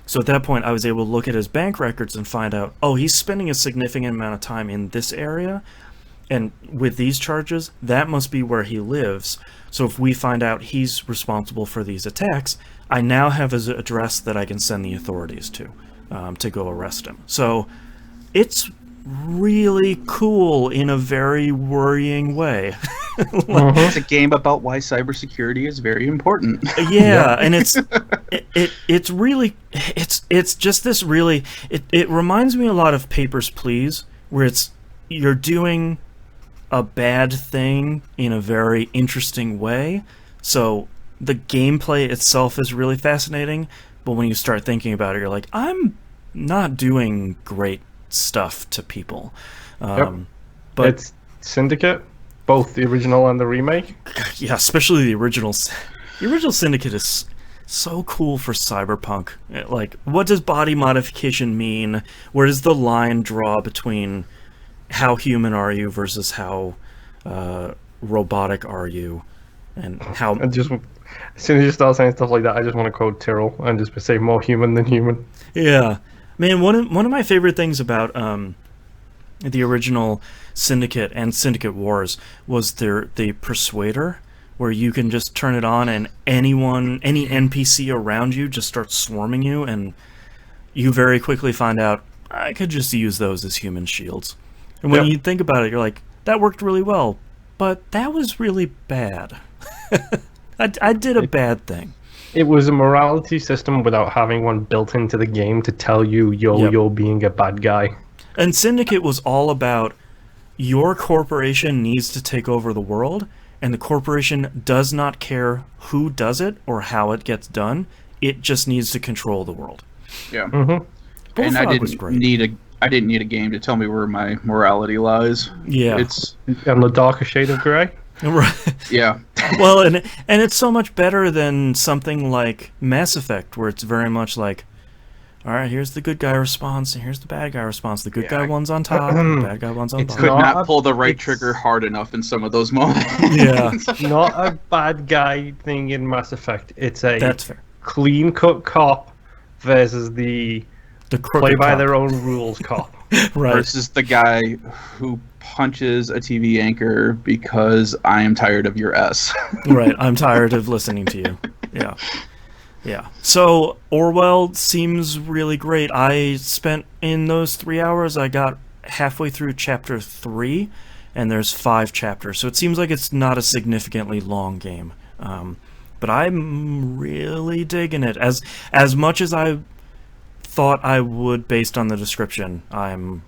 So at that point I was able to look at his bank records and find out, oh, he's spending a significant amount of time in this area, and with these charges, that must be where he lives. So if we find out he's responsible for these attacks, I now have his address that I can send the authorities to go arrest him. So it's really cool in a very worrying way. It's a game about why cybersecurity is very important. Yeah, and it's really it's just this really it reminds me a lot of Papers, Please, where you're doing a bad thing in a very interesting way. So the gameplay itself is really fascinating, but when you start thinking about it, you're like, I'm not doing great stuff to people. But it's Syndicate, both the original and the remake. Yeah, especially the original. The original Syndicate is so cool for cyberpunk. Like, what does body modification mean? Where does the line draw between how human are you versus how robotic are you, and how? And just as soon as you start saying stuff like that, I just want to quote Tyrrell and just say more human than human. Yeah, man. One of my favorite things about the original Syndicate and Syndicate Wars was the Persuader, where you can just turn it on and any NPC around you just starts swarming you, and you very quickly find out, I could just use those as human shields. And when you think about it, you're like, that worked really well, but that was really bad. I did a bad thing. It was a morality system without having one built into the game to tell you, you're being a bad guy. And Syndicate was all about, your corporation needs to take over the world, and the corporation does not care who does it or how it gets done. It just needs to control the world. Yeah. Mm-hmm. And I didn't need a game to tell me where my morality lies. Yeah. It's on the darker shade of grey. Right. Yeah. Well, and it's so much better than something like Mass Effect, where it's very much like, all right, here's the good guy response, and here's the bad guy response. The good guy one's on top, the bad guy one's on bottom. Could not pull the right trigger hard enough in some of those moments. Yeah. Not a bad guy thing in Mass Effect. It's That's fair. Clean-cut cop versus the play-by-their-own rules cop. Right. Versus the guy who punches a TV anchor because I am tired of your S. Right, I'm tired of listening to you. Yeah. Yeah. So Orwell seems really great. I spent, in those 3 hours, I got halfway through chapter 3, and there's 5 chapters. So it seems like it's not a significantly long game. But I'm really digging it. As much as I thought I would based on the description,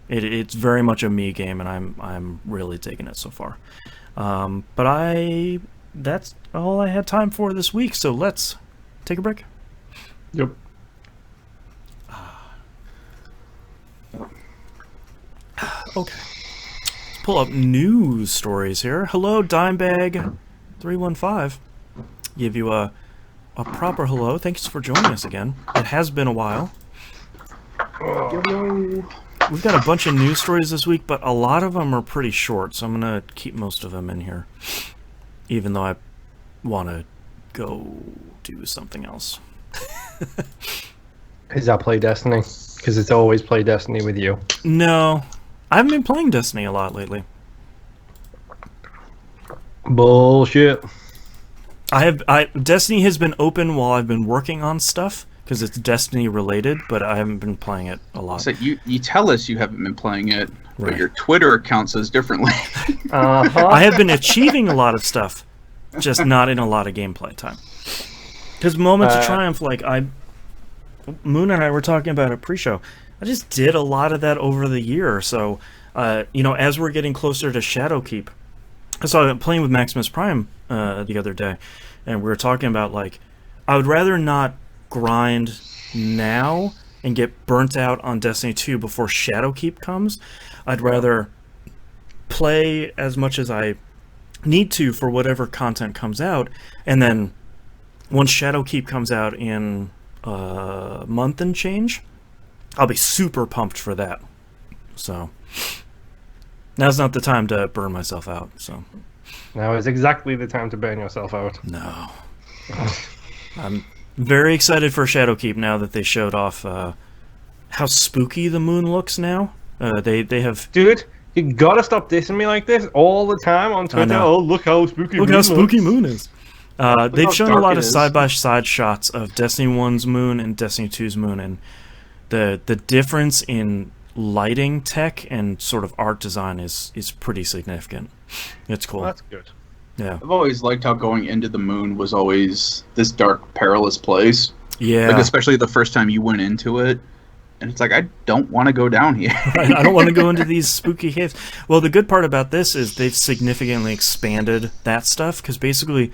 it's very much a me game, and I'm really digging it so far. But that's all I had time for this week, so let's take a break. Yep. Okay. Let's pull up news stories here. Hello, Dimebag315. Give you a a proper hello. Thanks for joining us again. It has been a while. We've got a bunch of news stories this week, but a lot of them are pretty short, so I'm going to keep most of them in here, even though I want to go do something else. Is that play Destiny? Because it's always play Destiny with you. No, I haven't been playing Destiny a lot lately. Bullshit. Destiny has been open while I've been working on stuff, because it's Destiny related, but I haven't been playing it a lot. So you tell us you haven't been playing it, Right. but your Twitter account says differently. I have been achieving a lot of stuff, just not in a lot of gameplay time. Because Moments of Triumph, like Moon and I were talking about at pre-show, I just did a lot of that over the year. So, as we're getting closer to Shadowkeep, so I'm playing with Maximus Prime the other day, and we were talking about, like, I would rather not grind now and get burnt out on Destiny 2 before Shadowkeep comes. I'd rather play as much as I need to for whatever content comes out, and then once Shadowkeep comes out in a month and change, I'll be super pumped for that. So now's not the time to burn myself out. So Now is exactly the time to burn yourself out. no, I'm very excited for Shadowkeep now that they showed off how spooky the moon looks now. They have Dude, you gotta stop dissing me like this all the time on Twitter. know. Oh, look how spooky look moon how spooky looks. moon is. They've how shown a dark lot it of is. side-by-side shots of Destiny 1's moon and Destiny 2's moon, and the difference in lighting tech and sort of art design is pretty significant. It's cool. That's good. Yeah. I've always liked how going into the moon was always this dark, perilous place. Yeah. Like, especially the first time you went into it. And it's like, I don't want to go down here. I don't want to go into these spooky caves. Well, the good part about this is they've significantly expanded that stuff, because basically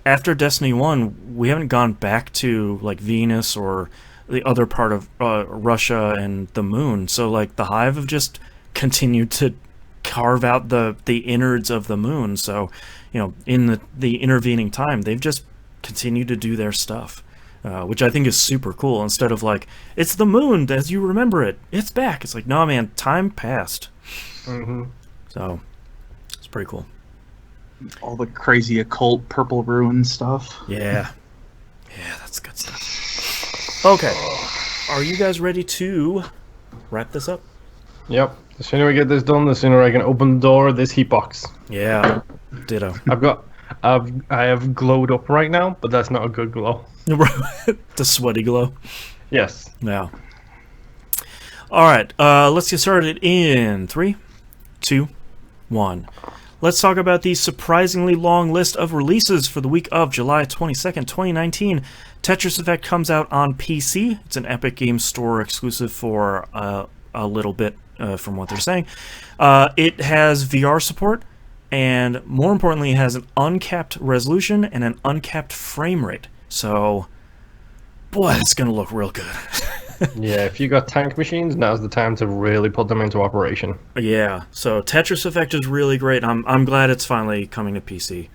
after Destiny 1, we haven't gone back to, like, Venus or the other part of Russia and the moon. So, like, the Hive have just continued to carve out the innards of the moon. So, in the intervening time, they've just continued to do their stuff. Which I think is super cool. Instead of, like, it's the moon as you remember it, it's back. It's like, no, man, time passed. Mm-hmm. So it's pretty cool. All the crazy occult purple ruin stuff. Yeah, that's good stuff. Okay, are you guys ready to wrap this up? Yep. The sooner we get this done, the sooner I can open the door of this heat box. Yeah, ditto. I have glowed up right now, but that's not a good glow. The sweaty glow. Yes. Yeah. All right, let's get started in 3, 2, 1. Let's talk about the surprisingly long list of releases for the week of July 22nd, 2019. Tetris Effect comes out on PC. It's an Epic Games Store exclusive for a little bit, from what they're saying. It has VR support, and more importantly, it has an uncapped resolution and an uncapped frame rate. So, boy, it's going to look real good. Yeah, if you got tank machines, now's the time to really put them into operation. Yeah, so Tetris Effect is really great. I'm glad it's finally coming to PC.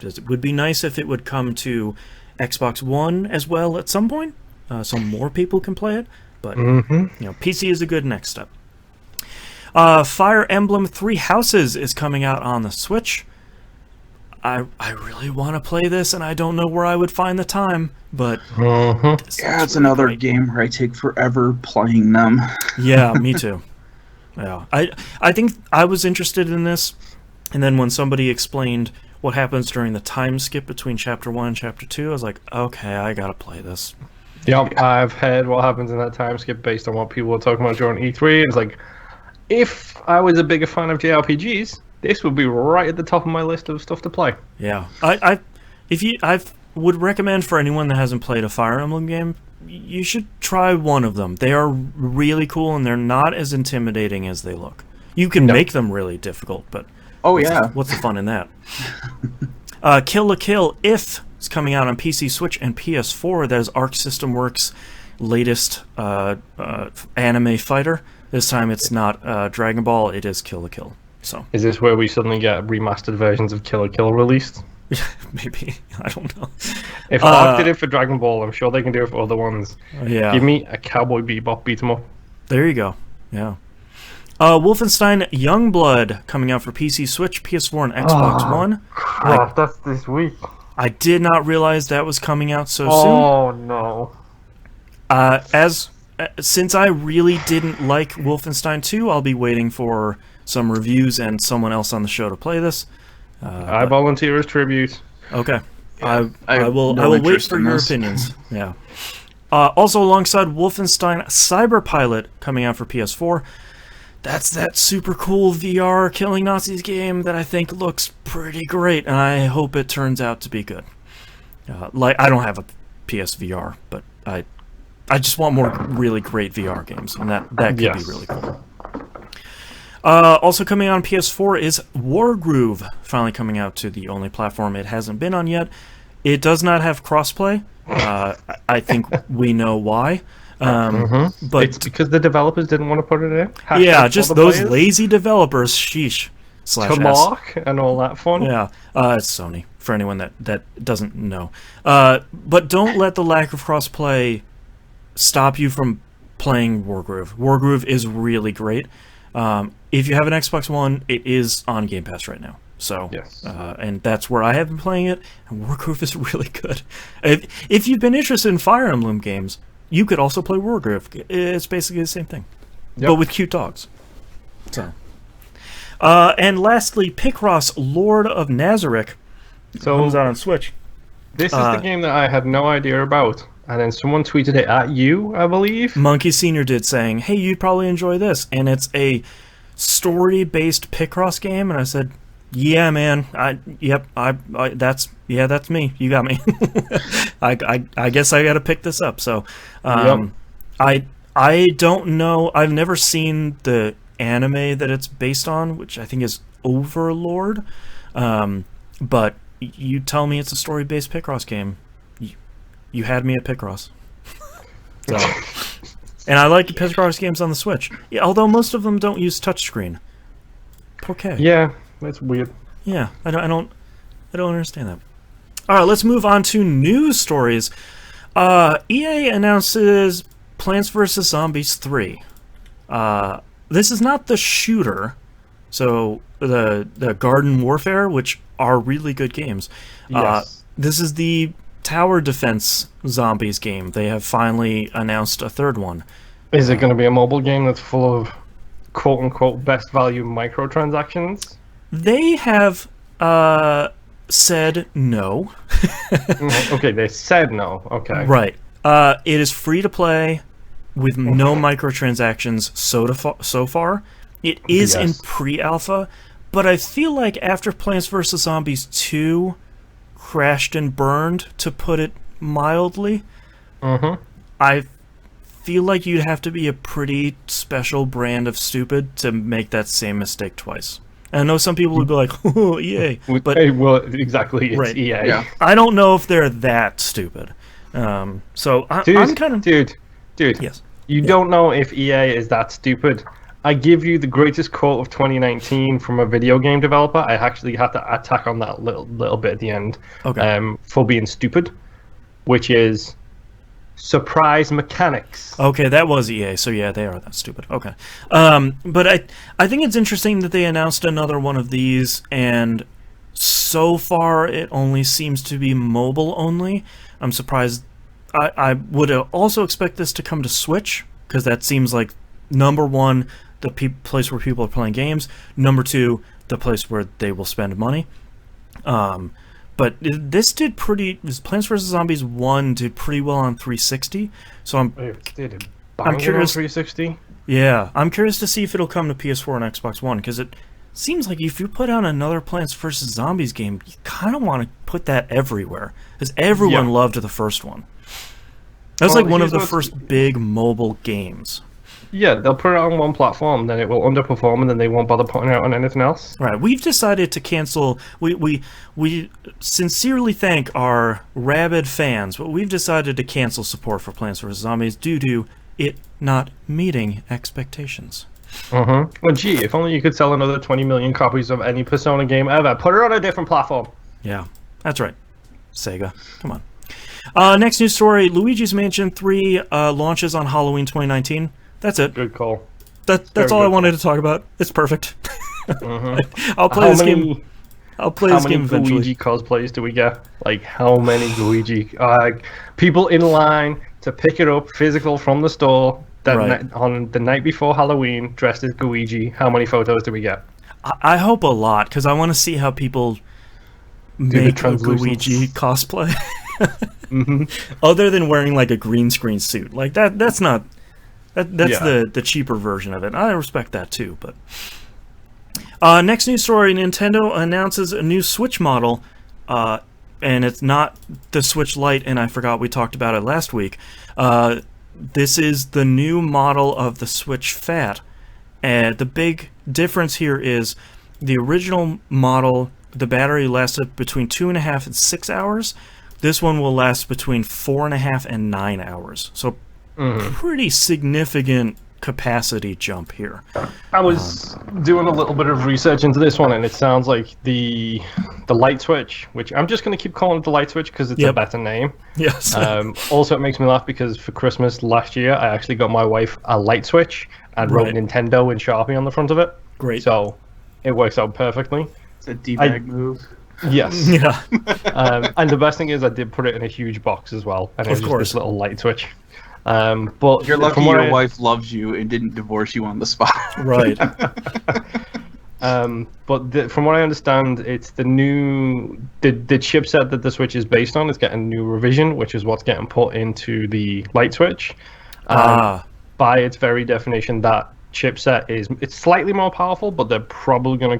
It would be nice if it would come to Xbox One as well at some point, so more people can play it. But PC is a good next step. Fire Emblem Three Houses is coming out on the Switch. I really want to play this, and I don't know where I would find the time, but Yeah, it's another game where I take forever playing them. Yeah, me too. Yeah, I think I was interested in this, and then when somebody explained what happens during the time skip between Chapter 1 and Chapter 2, I was like, okay, I gotta play this. Yep, I've heard what happens in that time skip based on what people were talking about during E3. It's like, if I was a bigger fan of JRPGs, this would be right at the top of my list of stuff to play. Yeah, I would recommend for anyone that hasn't played a Fire Emblem game, you should try one of them. They are really cool, and they're not as intimidating as they look. You can make them really difficult, but what's the fun in that? Kill la Kill If is coming out on PC, Switch, and PS4. That is Arc System Works' latest anime fighter. This time it's not Dragon Ball, it is Kill la Kill. So is this where we suddenly get remastered versions of Kill la Kill released? Maybe. I don't know. If Ark did it for Dragon Ball, I'm sure they can do it for other ones. Yeah. Give me a Cowboy Bebop beat 'em up. There you go. Yeah. Wolfenstein Youngblood coming out for PC, Switch, PS4, and Xbox One. Crap, that's this week. I did not realize that was coming out so soon. Oh no. Since I really didn't like Wolfenstein 2, I'll be waiting for some reviews and someone else on the show to play this. I volunteer as tribute. Okay. Yeah, I will wait for your opinions. Yeah. Also alongside Wolfenstein Cyberpilot coming out for PS4. That's that super cool VR killing Nazis game that I think looks pretty great, and I hope it turns out to be good. I don't have a PSVR, but I just want more really great VR games, and that could be really cool. Also coming on PS4 is Wargroove, finally coming out to the only platform it hasn't been on yet. It does not have crossplay. I think we know why. But it's because the developers didn't want to put it in. Just those players. Lazy developers. Sheesh. /S. And all that fun. Yeah, it's Sony, for anyone that doesn't know. But don't let the lack of crossplay stop you from playing Wargroove. Wargroove is really great. If you have an Xbox One, it is on Game Pass right now. So, yes. And that's where I have been playing it, and Wargroove is really good. If you've been interested in Fire Emblem games, you could also play Wargroove. It's basically the same thing, but with cute dogs. So, and lastly, Picross, Lord of Nazarick, comes out on Switch. This is the game that I had no idea about, and then someone tweeted it at you, I believe. Monkey Senior did, saying, "Hey, you'd probably enjoy this," and it's a story-based Picross game, and I said, "Yeah, man. That's me. You got me. I guess I got to pick this up." So, I don't know. I've never seen the anime that it's based on, which I think is Overlord. But you tell me it's a story-based Picross game. You had me at Picross. So, and I like the Picross games on the Switch. Yeah, although most of them don't use touchscreen. Okay. Yeah. That's weird. Yeah, I don't understand that. All right, let's move on to news stories. EA announces Plants vs. Zombies 3. This is not the shooter, so the Garden Warfare, which are really good games. Yes. This is the tower defense zombies game. They have finally announced a third one. Is it going to be a mobile game that's full of quote-unquote best value microtransactions? They have said no. Okay, they said no. Okay. Right. It is free to play with no microtransactions so far. It is in pre-alpha, but I feel like after Plants vs. Zombies 2 crashed and burned, to put it mildly, I feel like you'd have to be a pretty special brand of stupid to make that same mistake twice. And I know some people would be like, "Oh, EA," but well, exactly, it's EA. Yeah. I don't know if they're that stupid. So I'm kind of dude. Yes. You don't know if EA is that stupid. I give you the greatest quote of 2019 from a video game developer. I actually had to attack on that little bit at the end. Okay. For being stupid, which is surprise mechanics. Okay, that was EA, so yeah, they are that stupid. Okay. But I think it's interesting that they announced another one of these, and so far it only seems to be mobile only. I'm surprised. I would also expect this to come to Switch, because that seems like, number one, the place where people are playing games, number two, the place where they will spend money. But this did Plants vs. Zombies 1 did pretty well on 360, so I'm curious. On 360? Yeah, I'm curious to see if it'll come to PS4 and Xbox One, because it seems like if you put out another Plants vs. Zombies game, you kind of want to put that everywhere, because everyone loved the first one. That's like one of the first big mobile games. Yeah, they'll put it on one platform, then it will underperform, and then they won't bother putting it out on anything else. Right. We've decided to cancel. We sincerely thank our rabid fans, but we've decided to cancel support for Plants vs. Zombies due to it not meeting expectations. Well, gee, if only you could sell another 20 million copies of any Persona game ever. Put it on a different platform. Yeah. That's right. Sega. Come on. Next news story, Luigi's Mansion 3 launches on Halloween 2019. That's it. Good call. That's all I wanted to talk about. It's perfect. I'll play this game. I'll play this game eventually. How many Luigi cosplays do we get? Like, how many Luigi... people in line to pick it up physical from the store on the night before Halloween, dressed as Luigi. How many photos do we get? I hope a lot, because I want to see how people make a Luigi cosplay. Other than wearing like a green screen suit. Like that's not... That's the cheaper version of it. I respect that too, but... next news story, Nintendo announces a new Switch model, and it's not the Switch Lite, and I forgot we talked about it last week. This is the new model of the Switch Fat, and the big difference here is the original model, the battery lasted between 2.5 and 6 hours. This one will last between 4.5 and 9 hours. So pretty significant capacity jump here. I was doing a little bit of research into this one, and it sounds like the light switch, which I'm just going to keep calling it the light switch because it's a better name. Yes. Also, it makes me laugh because for Christmas last year, I actually got my wife a light switch and wrote Nintendo in Sharpie on the front of it. Great. So it works out perfectly. It's a D-bag move. Yes. Yeah. And the best thing is I did put it in a huge box as well, and it was just this little light switch. But you're lucky your wife loves you and didn't divorce you on the spot. Right. But from what I understand, it's the chipset that the Switch is based on is getting a new revision, which is what's getting put into the light switch. By its very definition, that chipset it's slightly more powerful, but they're probably gonna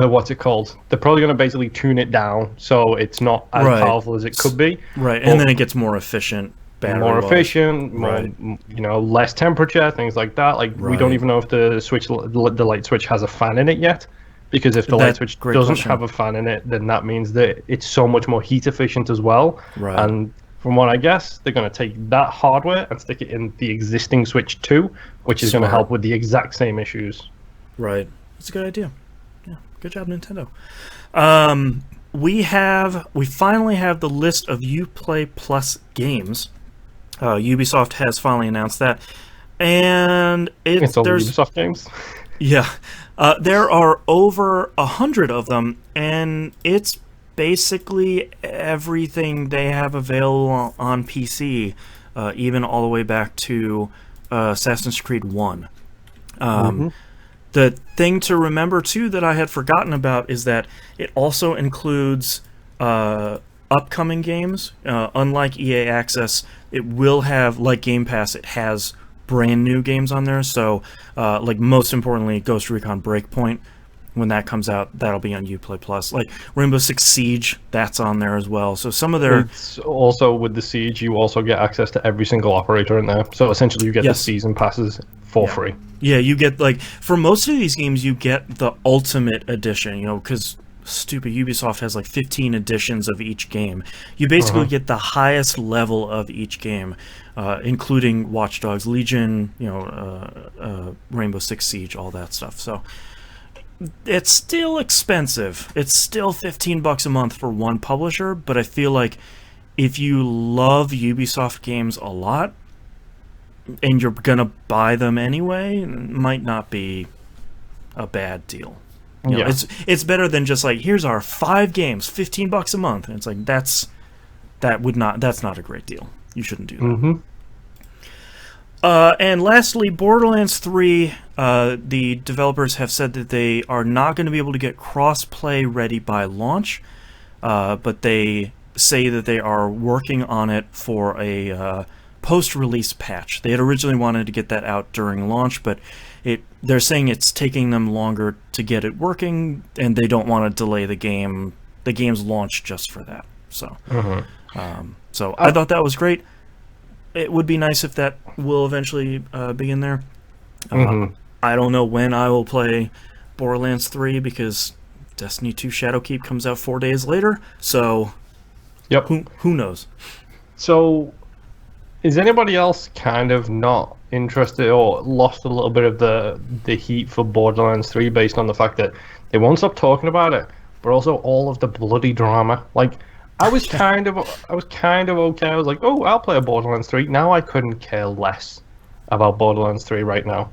what's it called? They're probably going to basically tune it down so it's not as powerful as it could be. Right, and then it gets more efficient. More efficient, less temperature, things like that. Like we don't even know if the light switch has a fan in it yet, because if the light switch doesn't have a fan in it, then that means that it's so much more heat efficient as well. Right. And from what I guess, they're going to take that hardware and stick it in the existing Switch 2, which is going to help with the exact same issues. Right. That's a good idea. Yeah, good job, Nintendo. We finally have the list of Uplay Plus games. Ubisoft has finally announced that, and it's all Ubisoft games. Yeah, there are over 100 of them, and it's basically everything they have available on PC, even all the way back to Assassin's Creed 1. The thing to remember, too, that I had forgotten about is that it also includes upcoming games. Unlike EA Access, it will have, like Game Pass, it has brand new games on there. So, like most importantly, Ghost Recon Breakpoint, when that comes out, that'll be on Uplay Plus. Like Rainbow Six Siege, that's on there as well. So some of their... It's also, with the Siege, you also get access to every single operator in there. So essentially you get the season passes for free. Yeah, you get, like, for most of these games, you get the Ultimate Edition, because stupid Ubisoft has, like, 15 editions of each game. You basically get the highest level of each game, including Watch Dogs Legion, Rainbow Six Siege, all that stuff. So it's still expensive. It's still $15 a month for one publisher, but I feel like if you love Ubisoft games a lot, and you're gonna buy them anyway, it might not be a bad deal. You know, it's better than just like, here's our 5 games, $15 a month, and it's like that's not a great deal. You shouldn't do that. And lastly, Borderlands 3, the developers have said that they are not going to be able to get cross-play ready by launch, but they say that they are working on it for a post-release patch. They had originally wanted to get that out during launch, but they're saying it's taking them longer to get it working, and they don't want to delay the game's launch just for that. So, I thought that was great. It would be nice if that will eventually be in there. I don't know when I will play Borderlands 3 because Destiny 2 Shadowkeep comes out 4 days later. So, who knows? So, is anybody else kind of not interested or lost a little bit of the heat for Borderlands 3 based on the fact that they won't stop talking about it, but also all of the bloody drama. Like, I was kind of okay. I was like, oh, I'll play a Borderlands 3. Now I couldn't care less about Borderlands 3 right now.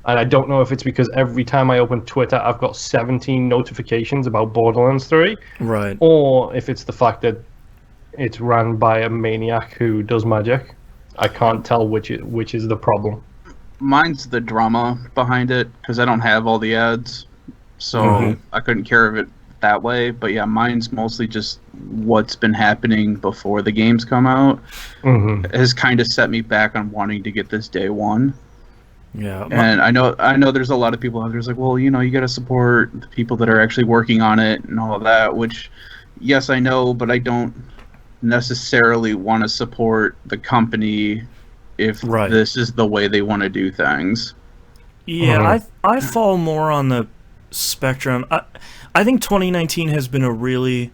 And I don't know if it's because every time I open Twitter, I've got 17 notifications about Borderlands 3. Right. Or if it's the fact that it's run by a maniac who does magic. I can't tell which is the problem. Mine's the drama behind it, because I don't have all the ads. So I couldn't care of it that way. But yeah, mine's mostly just what's been happening before the games come out. Has kind of set me back on wanting to get this day one. Yeah, and I know there's a lot of people out there's like, well, you got to support the people that are actually working on it and all of that, which, yes, I know, but I don't necessarily want to support the company if this is the way they want to do things. Yeah, I fall more on the spectrum. I think 2019 has been a really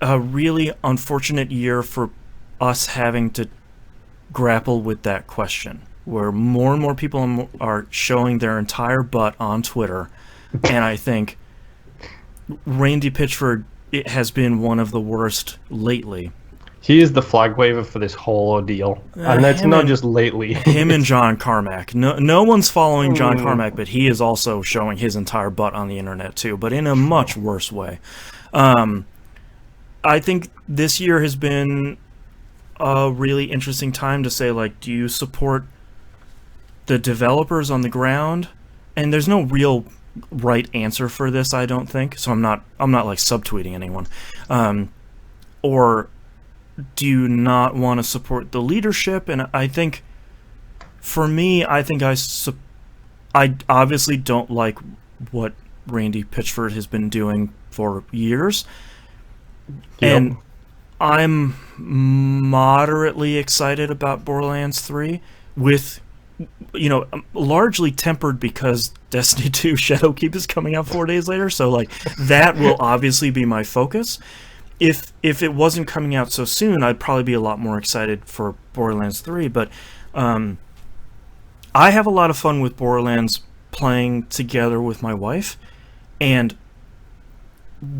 unfortunate year for us having to grapple with that question, where more and more people are showing their entire butt on Twitter, and I think Randy Pitchford has been one of the worst lately. He is the flag waver for this whole ordeal, and that's not just lately. Him and John Carmack. No one's following John Carmack, but he is also showing his entire butt on the internet too, but in a much worse way. I think this year has been a really interesting time to say, like, do you support the developers on the ground? And there's no real right answer for this, I don't think. So I'm not like subtweeting anyone. Or do you not want to support the leadership? And I think, for me, I think I obviously don't like what Randy Pitchford has been doing for years. Yep. And I'm moderately excited about Borderlands 3 with, largely tempered because Destiny 2 Shadowkeep is coming out 4 days later. So, like, that will obviously be my focus. If it wasn't coming out so soon, I'd probably be a lot more excited for Borderlands 3. But I have a lot of fun with Borderlands playing together with my wife, and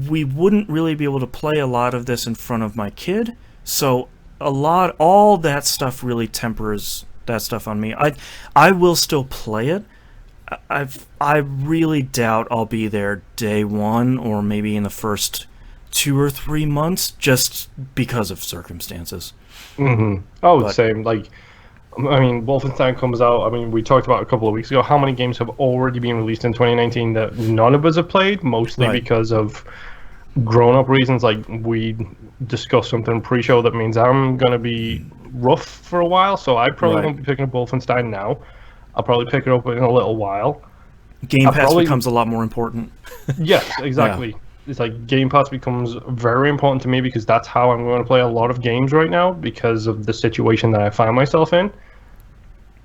we wouldn't really be able to play a lot of this in front of my kid, so all that stuff really tempers that stuff on me. I will still play it. I really doubt I'll be there day one or maybe in the first 2 or 3 months, just because of circumstances. Same. Like, I mean, Wolfenstein comes out. I mean, we talked about a couple of weeks ago how many games have already been released in 2019 that none of us have played, mostly because of grown-up reasons. Like, we discussed something pre-show that means I'm going to be rough for a while, so I probably won't be picking up Wolfenstein now. I'll probably pick it up in a little while. Game Pass becomes a lot more important. Yes, exactly. Yeah. It's like Game Pass becomes very important to me because that's how I'm going to play a lot of games right now because of the situation that I find myself in.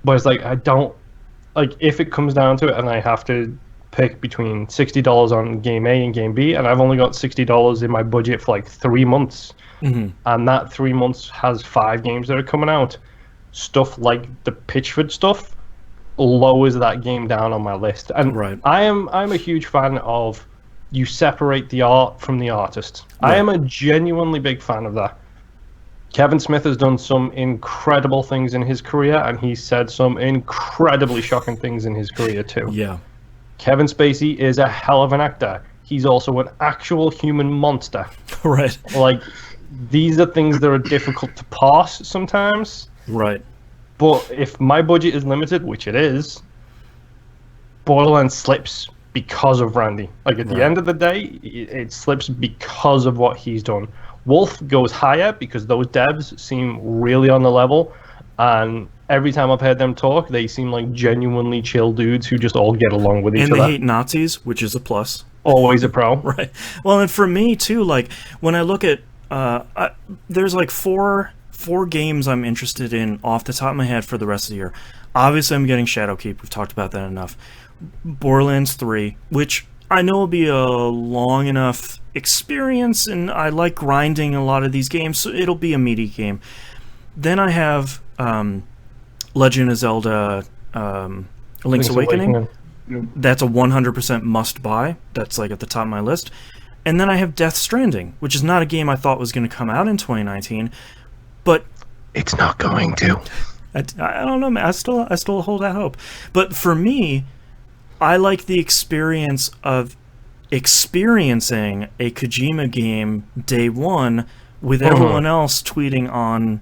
But it's like, I don't, like, if it comes down to it and I have to pick between $60 on Game A and Game B, and I've only got $60 in my budget for like 3 months, and that 3 months has 5 games that are coming out, stuff like the Pitchford stuff lowers that game down on my list. And I'm a huge fan of, you separate the art from the artist. I am a genuinely big fan of that. Kevin Smith has done some incredible things in his career, and he's said some incredibly shocking things in his career too. Yeah. Kevin Spacey is a hell of an actor. He's also an actual human monster. Right. Like, these are things that are difficult to pass sometimes. Right. But if my budget is limited, which it is, Borderlands slips because of Randy. Like, at the end of the day, it slips because of what he's done. Wolf goes higher because those devs seem really on the level, and every time I've heard them talk, they seem like genuinely chill dudes who just all get along with each other. And they hate Nazis, which is a plus. Always a pro. Right. Well, and for me, too, like, when I look at... there's like four games I'm interested in off the top of my head for the rest of the year. Obviously, I'm getting Shadowkeep. We've talked about that enough. Borderlands 3, which I know will be a long enough experience, and I like grinding a lot of these games, so it'll be a meaty game. Then I have Legend of Zelda Link's Awakening, That's a 100% must buy. That's like at the top of my list. And then I have Death Stranding, which is not a game I thought was going to come out in 2019, but It's not going to. I don't know, man. I still hold out hope. But for me, I like the experience of experiencing a Kojima game day one with everyone else tweeting on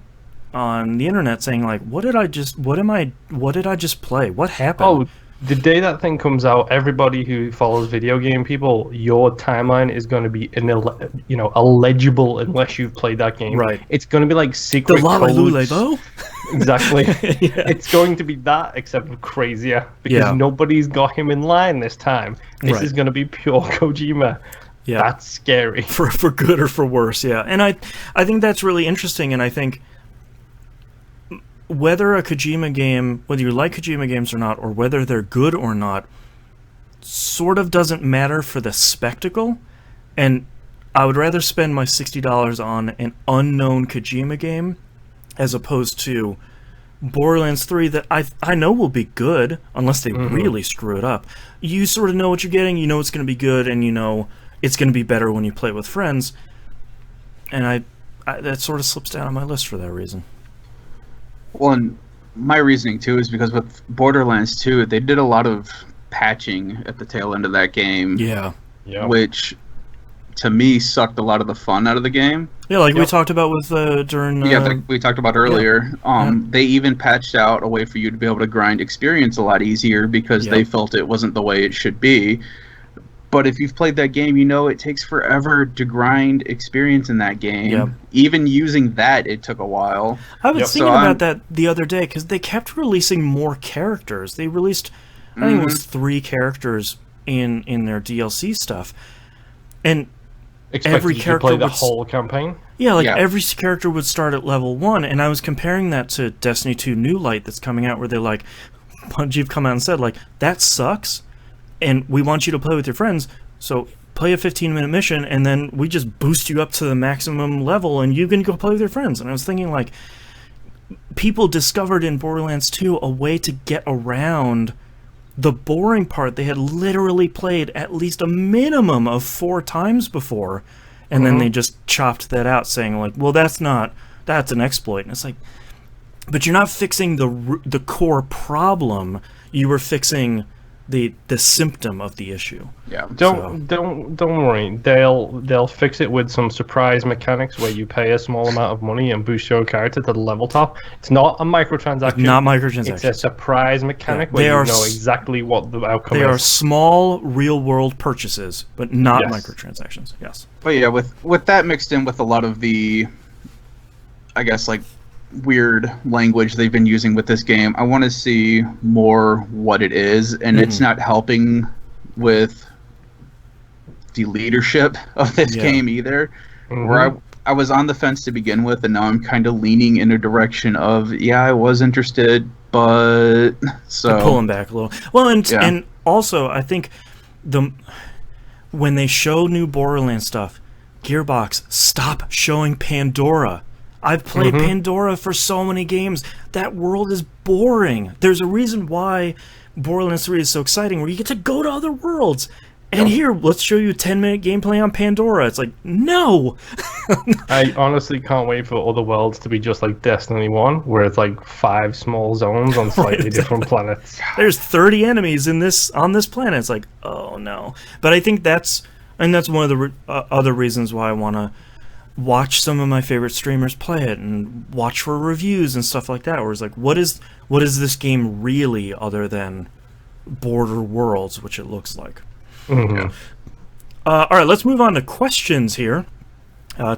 the internet saying like, what did I just play? What happened? Oh, the day that thing comes out, everybody who follows video game people, your timeline is going to be illegible unless you've played that game. Right. It's going to be like secret the Lava codes. Lule, Exactly. Yeah. It's going to be that, except crazier, because nobody's got him in line this time. This is going to be pure Kojima. Yeah. That's scary. For good or for worse, yeah. And I think that's really interesting, and I think whether a Kojima game, whether you like Kojima games or not, or whether they're good or not, sort of doesn't matter for the spectacle. And I would rather spend my $60 on an unknown Kojima game as opposed to Borderlands 3 that I know will be good, unless they really screw it up. You sort of know what you're getting, you know it's going to be good, and you know it's going to be better when you play it with friends. And I that sort of slips down on my list for that reason. Well, and my reasoning too is because with Borderlands 2, they did a lot of patching at the tail end of that game. Yeah. Which, to me, sucked a lot of the fun out of the game. Yeah, like we talked about with during. Like we talked about earlier. They even patched out a way for you to be able to grind experience a lot easier because they felt it wasn't the way it should be. But if you've played that game, you know it takes forever to grind experience in that game. Yep. Even using that, it took a while. I was thinking about that the other day because they kept releasing more characters. They released, I think it was 3 characters in their DLC stuff, and every character play the would whole campaign. Yeah, every character would start at level 1, and I was comparing that to Destiny 2 New Light that's coming out, where they're like, Bungie've come out and said like, that sucks. And we want you to play with your friends, so play a 15-minute mission, and then we just boost you up to the maximum level, and you can go play with your friends. And I was thinking, like, people discovered in Borderlands 2 a way to get around the boring part they had literally played at least a minimum of 4 times before, and then they just chopped that out, saying, like, well, that's an exploit. And it's like, but you're not fixing the core problem. You were fixing the symptom of the issue. Yeah. Don't worry. They'll fix it with some surprise mechanics where you pay a small amount of money and boost your character to the level top. It's not a microtransaction. It's not microtransaction. It's a surprise mechanic where you know exactly what the outcome is. They are small real world purchases, but not microtransactions. Yes. But yeah, with that mixed in with a lot of the, I guess, like, weird language they've been using with this game, I want to see more what it is, and it's not helping with the leadership of this game either. Where I was on the fence to begin with, and now I'm kind of leaning in a direction of I was interested, but They're pulling back a little. Well, and also I think when they show new Borderlands stuff, Gearbox, stop showing Pandora. I've played Pandora for so many games. That world is boring. There's a reason why Borderlands 3 is so exciting, where you get to go to other worlds. And here, let's show you a 10-minute gameplay on Pandora. It's like, no! I honestly can't wait for other worlds to be just like Destiny 1, where it's like 5 small zones on slightly different planets. There's 30 enemies on this planet. It's like, oh no. But I think that's one of the other reasons why I want to watch some of my favorite streamers play it and watch for reviews and stuff like that, where it's like, what is this game really other than Border Worlds, which it looks like. All right, let's move on to questions here.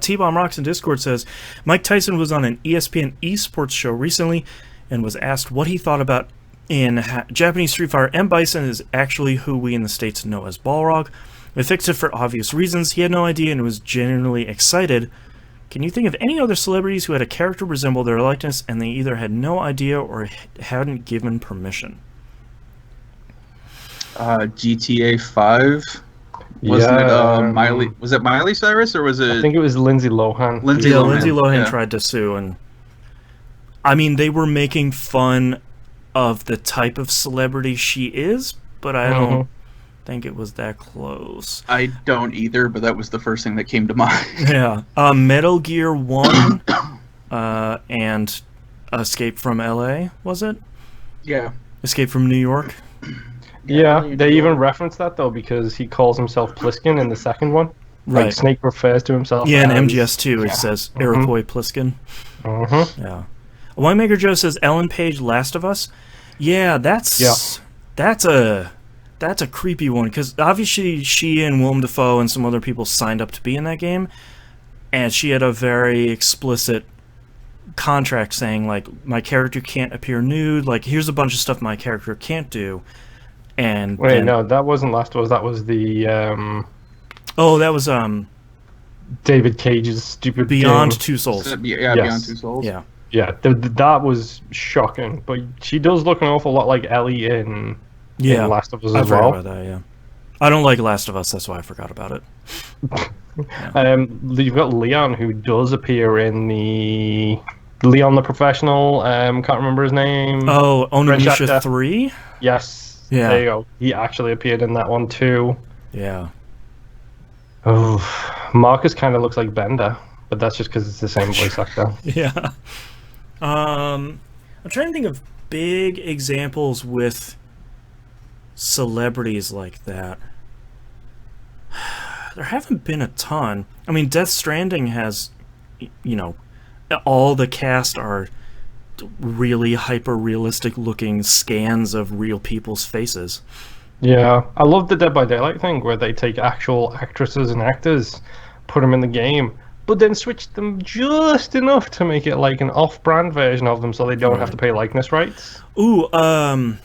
T-Bomb Rocks in Discord says, Mike Tyson was on an ESPN esports show recently and was asked what he thought about in Japanese Street Fighter. M. Bison is actually who we in the States know as Balrog. They fixed it for obvious reasons. He had no idea and was genuinely excited. Can you think of any other celebrities who had a character resemble their likeness and they either had no idea or hadn't given permission? GTA 5. Wasn't it Miley? Was it Miley Cyrus or was it? I think it was Lindsay Lohan. Lindsay Lohan tried to sue, and I mean they were making fun of the type of celebrity she is, but I don't think it was that close. I don't either, but that was the first thing that came to mind. Yeah. Metal Gear 1 and Escape from LA, was it? Yeah. Escape from New York? Yeah, they even reference that, though, because he calls himself Pliskin in the second one. Right. Like, Snake refers to himself Yeah, in as... MGS2 it says Iroquois Pliskin. Yeah. Winemaker Joe says Ellen Page, Last of Us. Yeah, that's a creepy one, because obviously she and Willem Dafoe and some other people signed up to be in that game, and she had a very explicit contract saying, like, my character can't appear nude, like, here's a bunch of stuff my character can't do. And Wait, no, that wasn't Last of Us, that was the... Oh, that was David Cage's stupid Beyond game. Two Souls. Yeah, Beyond Two Souls. Yeah. Yeah, that was shocking, but she does look an awful lot like Ellie in Last of Us I as forgot well. about that, yeah. I don't like Last of Us, that's why I forgot about it. You've got Leon, who does appear in the Leon the Professional. Can't remember his name. Oh, Onimusha actor. 3? Yes. Yeah. There you go. He actually appeared in that one too. Yeah. Oh, Marcus kind of looks like Bender, but that's just because it's the same voice actor. Yeah. I'm trying to think of big examples with celebrities like that. There haven't been a ton. I mean, Death Stranding has, all the cast are really hyper-realistic looking scans of real people's faces. Yeah, I love the Dead by Daylight thing where they take actual actresses and actors, put them in the game, but then switch them just enough to make it like an off-brand version of them so they don't have to pay likeness rights. Ooh, oh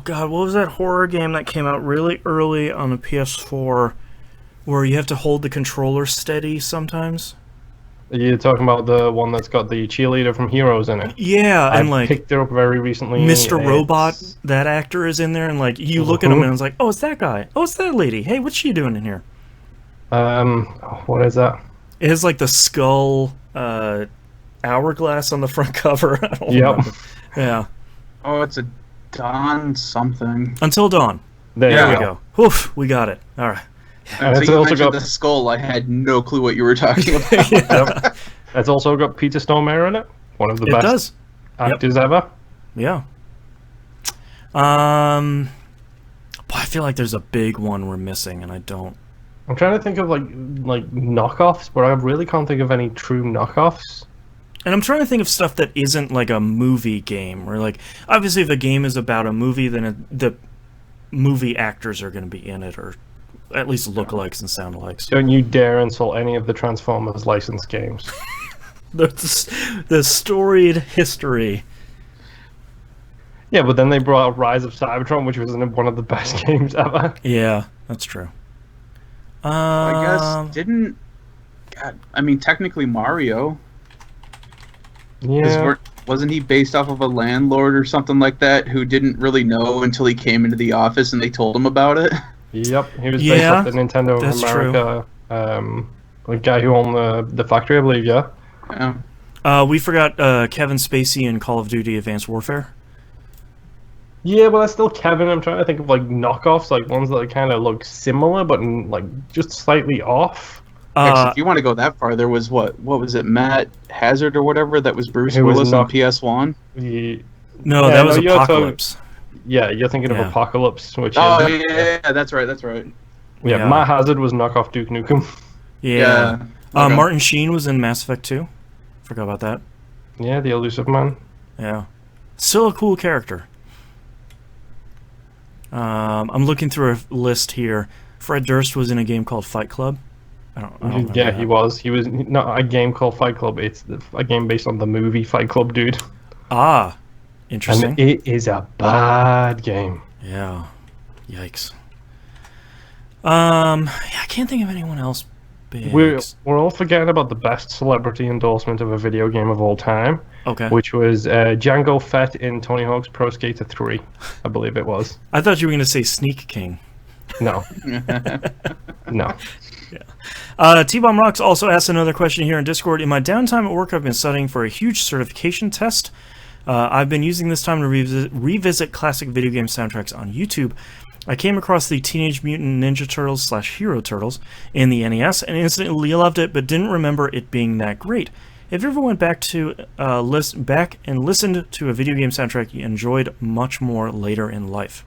god, what was that horror game that came out really early on the PS4 where you have to hold the controller steady sometimes? You're talking about the one that's got the cheerleader from Heroes in it. Yeah, and I like picked it up very recently. Mr. Robot, that actor is in there, and like you look at him and it's like, oh, it's that guy. Oh, it's that lady. Hey, what's she doing in here? What is that? It has like the skull hourglass on the front cover. I don't remember. Yeah. Oh, it's a Dawn something. Until Dawn. There we go. Oof, we got it. All right. And it's so you also mentioned got the skull. I had no clue what you were talking about. Yep. It's also got Peter Stormare in it. One of the best actors ever. Yeah. But I feel like there's a big one we're missing, and I don't. I'm trying to think of like knockoffs, but I really can't think of any true knockoffs. And I'm trying to think of stuff that isn't like a movie game, or like obviously if a game is about a movie, then the movie actors are going to be in it, or at least lookalikes and soundalikes. Don't you dare insult any of the Transformers licensed games. The storied history. Yeah, but then they brought out Rise of Cybertron, which was one of the best games ever. Yeah, that's true. I guess technically Mario. Yeah. Wasn't he based off of a landlord or something like that who didn't really know until he came into the office and they told him about it? Yep, he was based off the Nintendo of America. The guy who owned the factory, I believe. Yeah. We forgot Kevin Spacey in Call of Duty: Advanced Warfare. Yeah, but that's still Kevin. I'm trying to think of like knockoffs, like ones that kind of look similar but like just slightly off. Actually, if you want to go that far, there was what was it, Matt Hazard or whatever, that was Bruce Willis on PS1? No, that was Apocalypse. You're thinking of Apocalypse, which yeah, that's right. Yeah, Matt Hazard was knockoff Duke Nukem. Yeah. Okay. Martin Sheen was in Mass Effect 2. Forgot about that. Yeah, the Elusive Man. Yeah. Still a cool character. I'm looking through a list here. Fred Durst was in a game called Fight Club. I don't yeah, he was. He was not a game called Fight Club. It's a game based on the movie Fight Club, dude. Ah, interesting. And it is a bad game. Yeah. Yikes. I can't think of anyone else big. We're all forgetting about the best celebrity endorsement of a video game of all time. Okay. Which was Django Fett in Tony Hawk's Pro Skater 3, I believe it was. I thought you were going to say Sneak King. No. No. Yeah. T-Bomb Rocks also asked another question here in Discord. In my downtime at work, I've been studying for a huge certification test. I've been using this time to revisit classic video game soundtracks on YouTube. I came across the Teenage Mutant Ninja Turtles / Hero Turtles in the NES and instantly loved it, but didn't remember it being that great. If you ever went back and listened to a video game soundtrack you enjoyed much more later in life?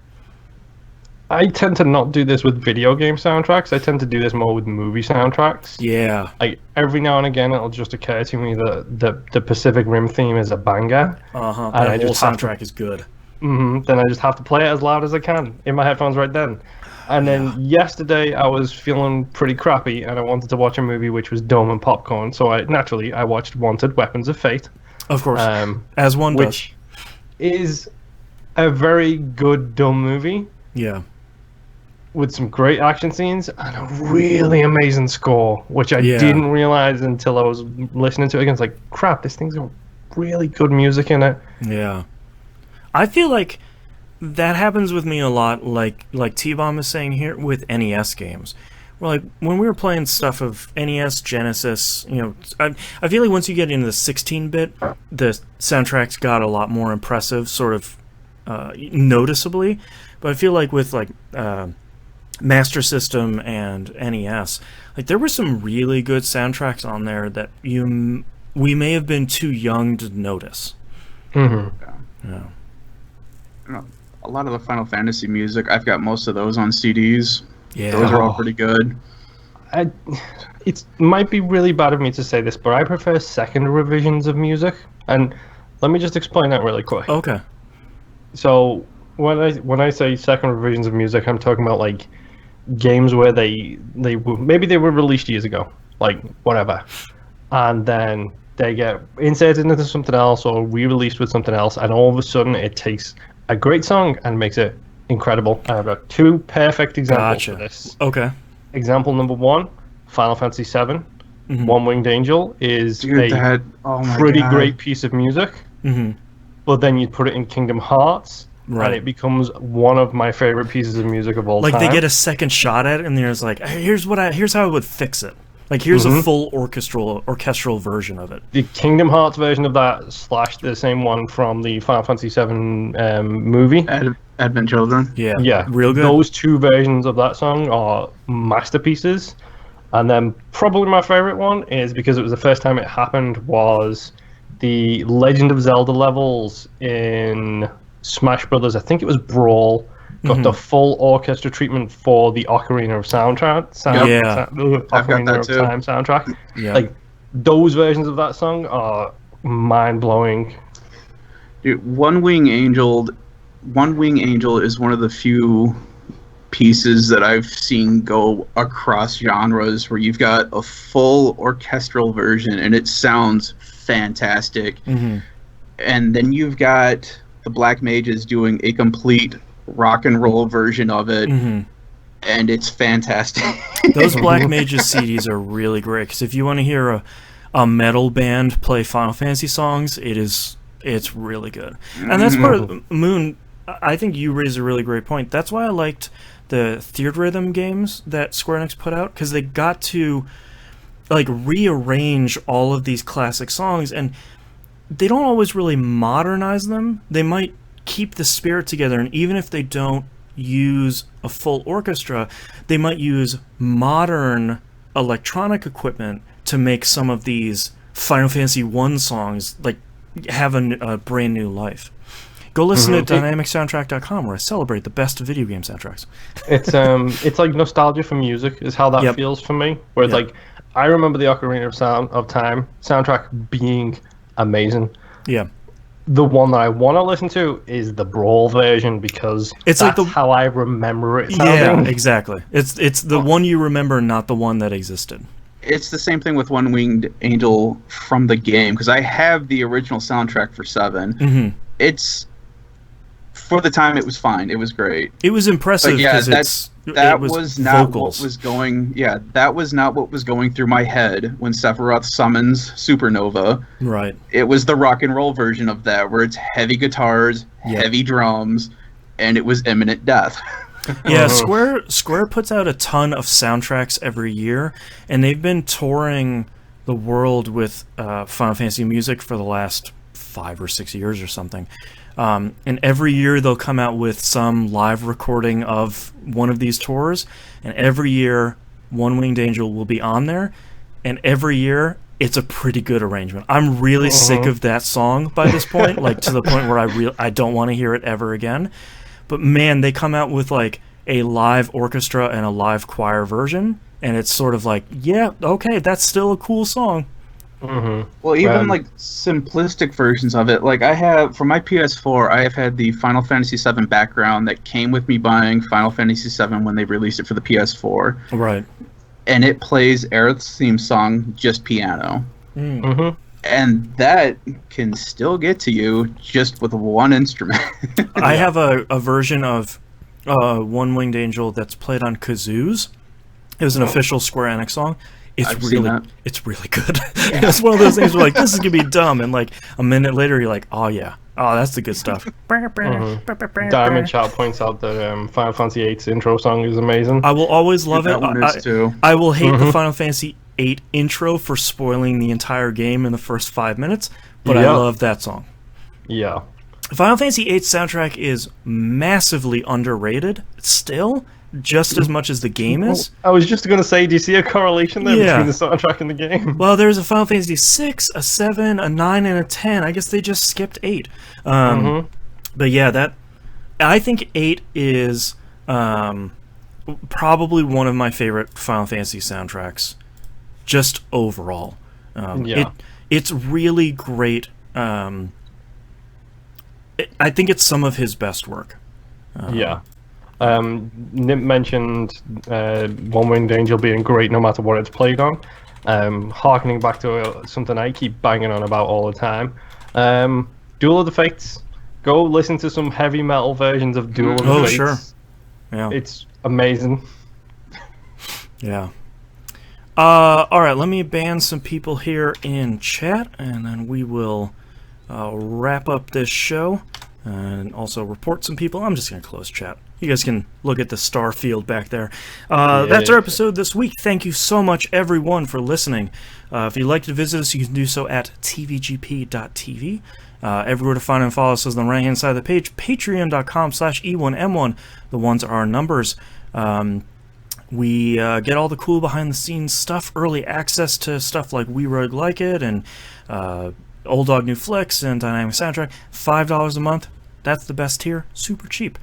I tend to not do this with video game soundtracks. I tend to do this more with movie soundtracks. Yeah. Like every now and again, it'll just occur to me that the Pacific Rim theme is a banger. That I whole just have soundtrack is good. Then I just have to play it as loud as I can in my headphones right then. And then yesterday I was feeling pretty crappy and I wanted to watch a movie which was dumb and popcorn. So I watched Wanted: Weapons of Fate. Of course, as one does. Which is a very good dumb movie. Yeah. With some great action scenes and a really amazing score, which I didn't realize until I was listening to it again. It's like, crap, this thing's got really good music in it. Yeah. I feel like that happens with me a lot, like T-Bomb is saying here, with NES games. Well, like, when we were playing stuff of NES, Genesis, I feel like once you get into the 16-bit, the soundtracks got a lot more impressive, sort of noticeably. But I feel like with, Master System and NES, there were some really good soundtracks on there that we may have been too young to notice. Mm-hmm. Yeah. A lot of the Final Fantasy music, I've got most of those on CDs. Yeah. Those are all pretty good. It might be really bad of me to say this, but I prefer second revisions of music. And let me just explain that really quick. Okay. So when I say second revisions of music, I'm talking about games where maybe they were released years ago, whatever, and then they get inserted into something else or re-released with something else, and all of a sudden it takes a great song and makes it incredible. I have got two perfect examples for this. Okay. Example number one, Final Fantasy VII. Mm-hmm. One Winged Angel is pretty God. great piece of music. Mm-hmm. But then you put it in Kingdom Hearts. Right. And it becomes one of my favorite pieces of music of all time. They get a second shot at it, and there's hey, here's how I would fix it. Here's a full orchestral version of it. The Kingdom Hearts version of that / the same one from the Final Fantasy VII movie. Advent Children. Yeah, real good. Those two versions of that song are masterpieces. And then probably my favorite one is, because it was the first time it happened, was the Legend of Zelda levels in Smash Brothers. I think it was Brawl. Got the full orchestra treatment for the Ocarina of Soundtrack. Ocarina of Time soundtrack. Yeah. Those versions of that song are mind-blowing. Dude, One Wing Angel is one of the few pieces that I've seen go across genres where you've got a full orchestral version and it sounds fantastic. Mm-hmm. And then you've got the Black Mages doing a complete rock and roll version of it, and it's fantastic. Those Black Mages CDs are really great, because if you want to hear a metal band play Final Fantasy songs, it's really good. And that's part of Moon. I think you raised a really great point. That's why I liked the Third Rhythm games that Square Enix put out, because they got to rearrange all of these classic songs, and they don't always really modernize them. They might keep the spirit together, and even if they don't use a full orchestra, they might use modern electronic equipment to make some of these Final Fantasy 1 songs have a brand new life. Go listen to dynamicsoundtrack.com, where I celebrate the best video game soundtracks. It's like nostalgia for music is how that feels for me. Where it's I remember the Ocarina of Time soundtrack being amazing. Yeah. The one that I want to listen to is the Brawl version, because that's how I remember it sounding. Yeah, exactly. It's the one you remember, not the one that existed. It's the same thing with One Winged Angel from the game, because I have the original soundtrack for 7. Mm-hmm. It's, for the time, it was fine. It was great. It was impressive because that was not vocals. what was going. Yeah, that was not what was going through my head when Sephiroth summons Supernova. Right. It was the rock and roll version of that, where it's heavy guitars, heavy drums, and it was imminent death. Yeah, Square puts out a ton of soundtracks every year, and they've been touring the world with Final Fantasy music for the last 5 or 6 years or something. And every year they'll come out with some live recording of one of these tours, and every year One Winged Angel will be on there, and every year it's a pretty good arrangement. I'm really sick of that song by this point, like to the point where I don't want to hear it ever again. But man, they come out with like a live orchestra and a live choir version, and it's sort of like, yeah, okay, that's still a cool song. Well, even like simplistic versions of it, like I have for my PS4, I have had the Final Fantasy VII background that came with me buying Final Fantasy VII when they released it for the PS4. Right. And it plays Aerith's theme song, just piano. And that can still get to you just with one instrument. I have a version of One Winged Angel that's played on kazoos. It was an official Square Enix song. It's really good. It's one of those things where like, this is gonna be dumb, and like a minute later you're like, oh yeah, oh that's the good stuff. Diamond Chat points out that Final Fantasy VIII's intro song is amazing. I will always love it. That one is too. I will hate the Final Fantasy VIII intro for spoiling the entire game in the first 5 minutes, but I love that song. Yeah. Final Fantasy VIII soundtrack is massively underrated still, just as much as the game is. I was just going to say, do you see a correlation there between the soundtrack and the game? Well, there's a Final Fantasy 6, a 7, a 9, and a 10. I guess they just skipped 8. But yeah, I think 8 is probably one of my favorite Final Fantasy soundtracks, just overall. It's really great. I think it's some of his best work. Nip mentioned One Winged Angel being great no matter what it's played on. Harkening back to something I keep banging on about all the time. Duel of the Fates. Go listen to some heavy metal versions of Duel of the Fates. Sure. Yeah. It's amazing. Yeah. Alright, let me ban some people here in chat, and then we will wrap up this show. And also report some people. I'm just going to close chat. You guys can look at the star field back there. That's our episode this week. Thank you so much, everyone, for listening. If you'd like to visit us, you can do so at tvgp.tv. Everywhere to find and follow us is on the right-hand side of the page. Patreon.com/E1M1. The ones are our numbers. We get all the cool behind-the-scenes stuff, early access to stuff like We Rogue Like It, and Old Dog New Flicks, and Dynamic Soundtrack. $5 a month. That's the best tier. Super cheap.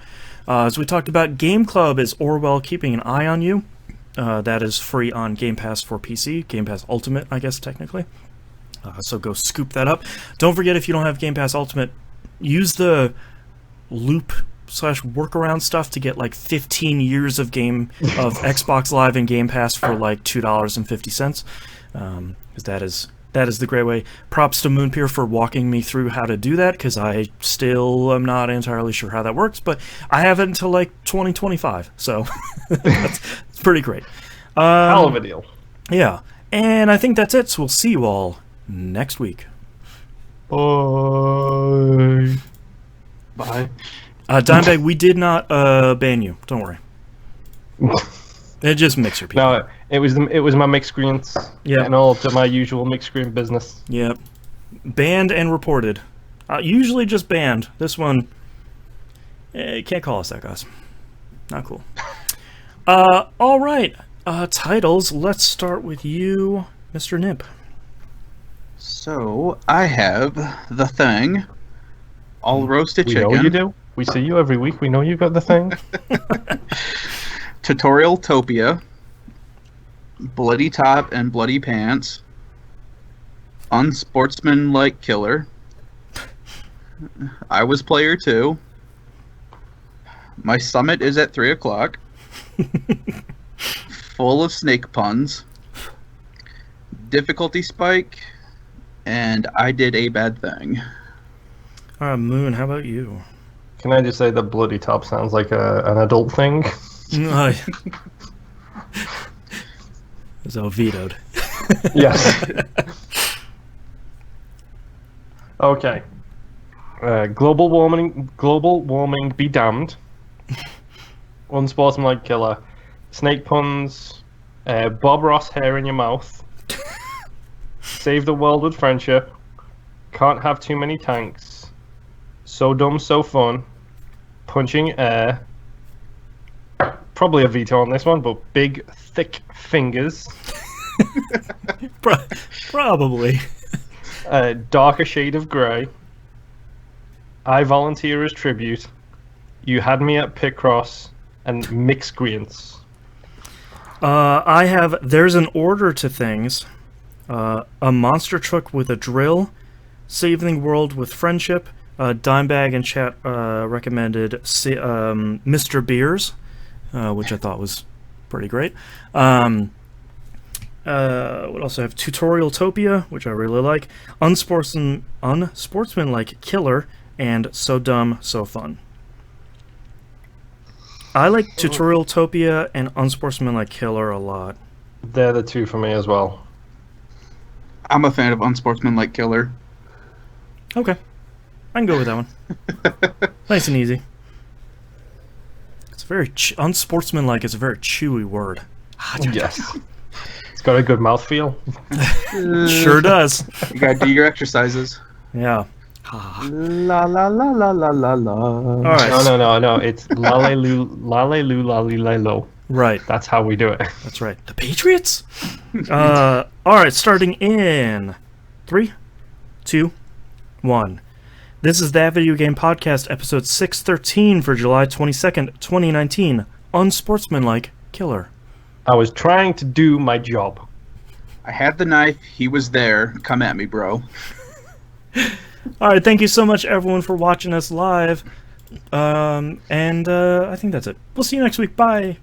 As we talked about, Game Club is Orwell keeping an eye on you. That is free on Game Pass for PC. Game Pass Ultimate, I guess, technically. So go scoop that up. Don't forget, if you don't have Game Pass Ultimate, use the loop/workaround stuff to get like 15 years of Xbox Live and Game Pass for like $2.50. Because that is the great way. Props to Moonpier for walking me through how to do that, because I still am not entirely sure how that works, but I have it until like 2025, so it's pretty great. Hell of a deal. Yeah, and I think that's it, so we'll see you all next week. Bye. Bye. Dimebag, we did not ban you. Don't worry. It just Mixer people. No, it was my mixed screens. Yeah, and all to my usual mixed screen business. Yep. Banned and reported. Usually just banned. This one, can't call us that, guys. Not cool. All right. Titles. Let's start with you, Mr. Nip. So I have The Thing, All Roasted Chicken. We know you do. We see you every week. We know you got The Thing. Tutorial Topia, Bloody Top and Bloody Pants, Unsportsmanlike Killer, I Was Player 2, My Summit is at 3 o'clock, Full of Snake Puns, Difficulty Spike, and I Did a Bad Thing. Moon, how about you? Can I just say that Bloody Top sounds like an adult thing? So vetoed. Yes. Okay. Global warming be damned. Unsportsmanlike Killer. Snake Puns. Bob Ross hair in your mouth. Save the world with friendship. Can't have too many tanks. So dumb, so fun. Punching air. Probably a veto on this one, but big, thick fingers. Probably. Darker shade of grey. I volunteer as tribute. You had me at Picross and miscreants. I have. There's an order to things. A monster truck with a drill. Saving the world with friendship. Dimebag in chat recommended Mr. Beers, which I thought was pretty great. What else do I have? Tutorialtopia, which I really like. Unsportsmanlike Killer, and So Dumb, So Fun. I like Tutorialtopia and Unsportsmanlike Killer a lot. They're the two for me as well. I'm a fan of Unsportsmanlike Killer. Okay. I can go with that one. Nice and easy. It's very unsportsmanlike is a very chewy word. Yes. It's got a good mouthfeel. Sure does. You gotta do your exercises. Yeah. La la la la la la la. All right. No. It's lalelu Right. That's how we do it. That's right. The Patriots? All right, starting in 3, 2, 1. This is That Video Game Podcast, episode 613 for July 22nd, 2019. Unsportsmanlike Killer. I was trying to do my job. I had the knife. He was there. Come at me, bro. All right, thank you so much, everyone, for watching us live. And I think that's it. We'll see you next week. Bye.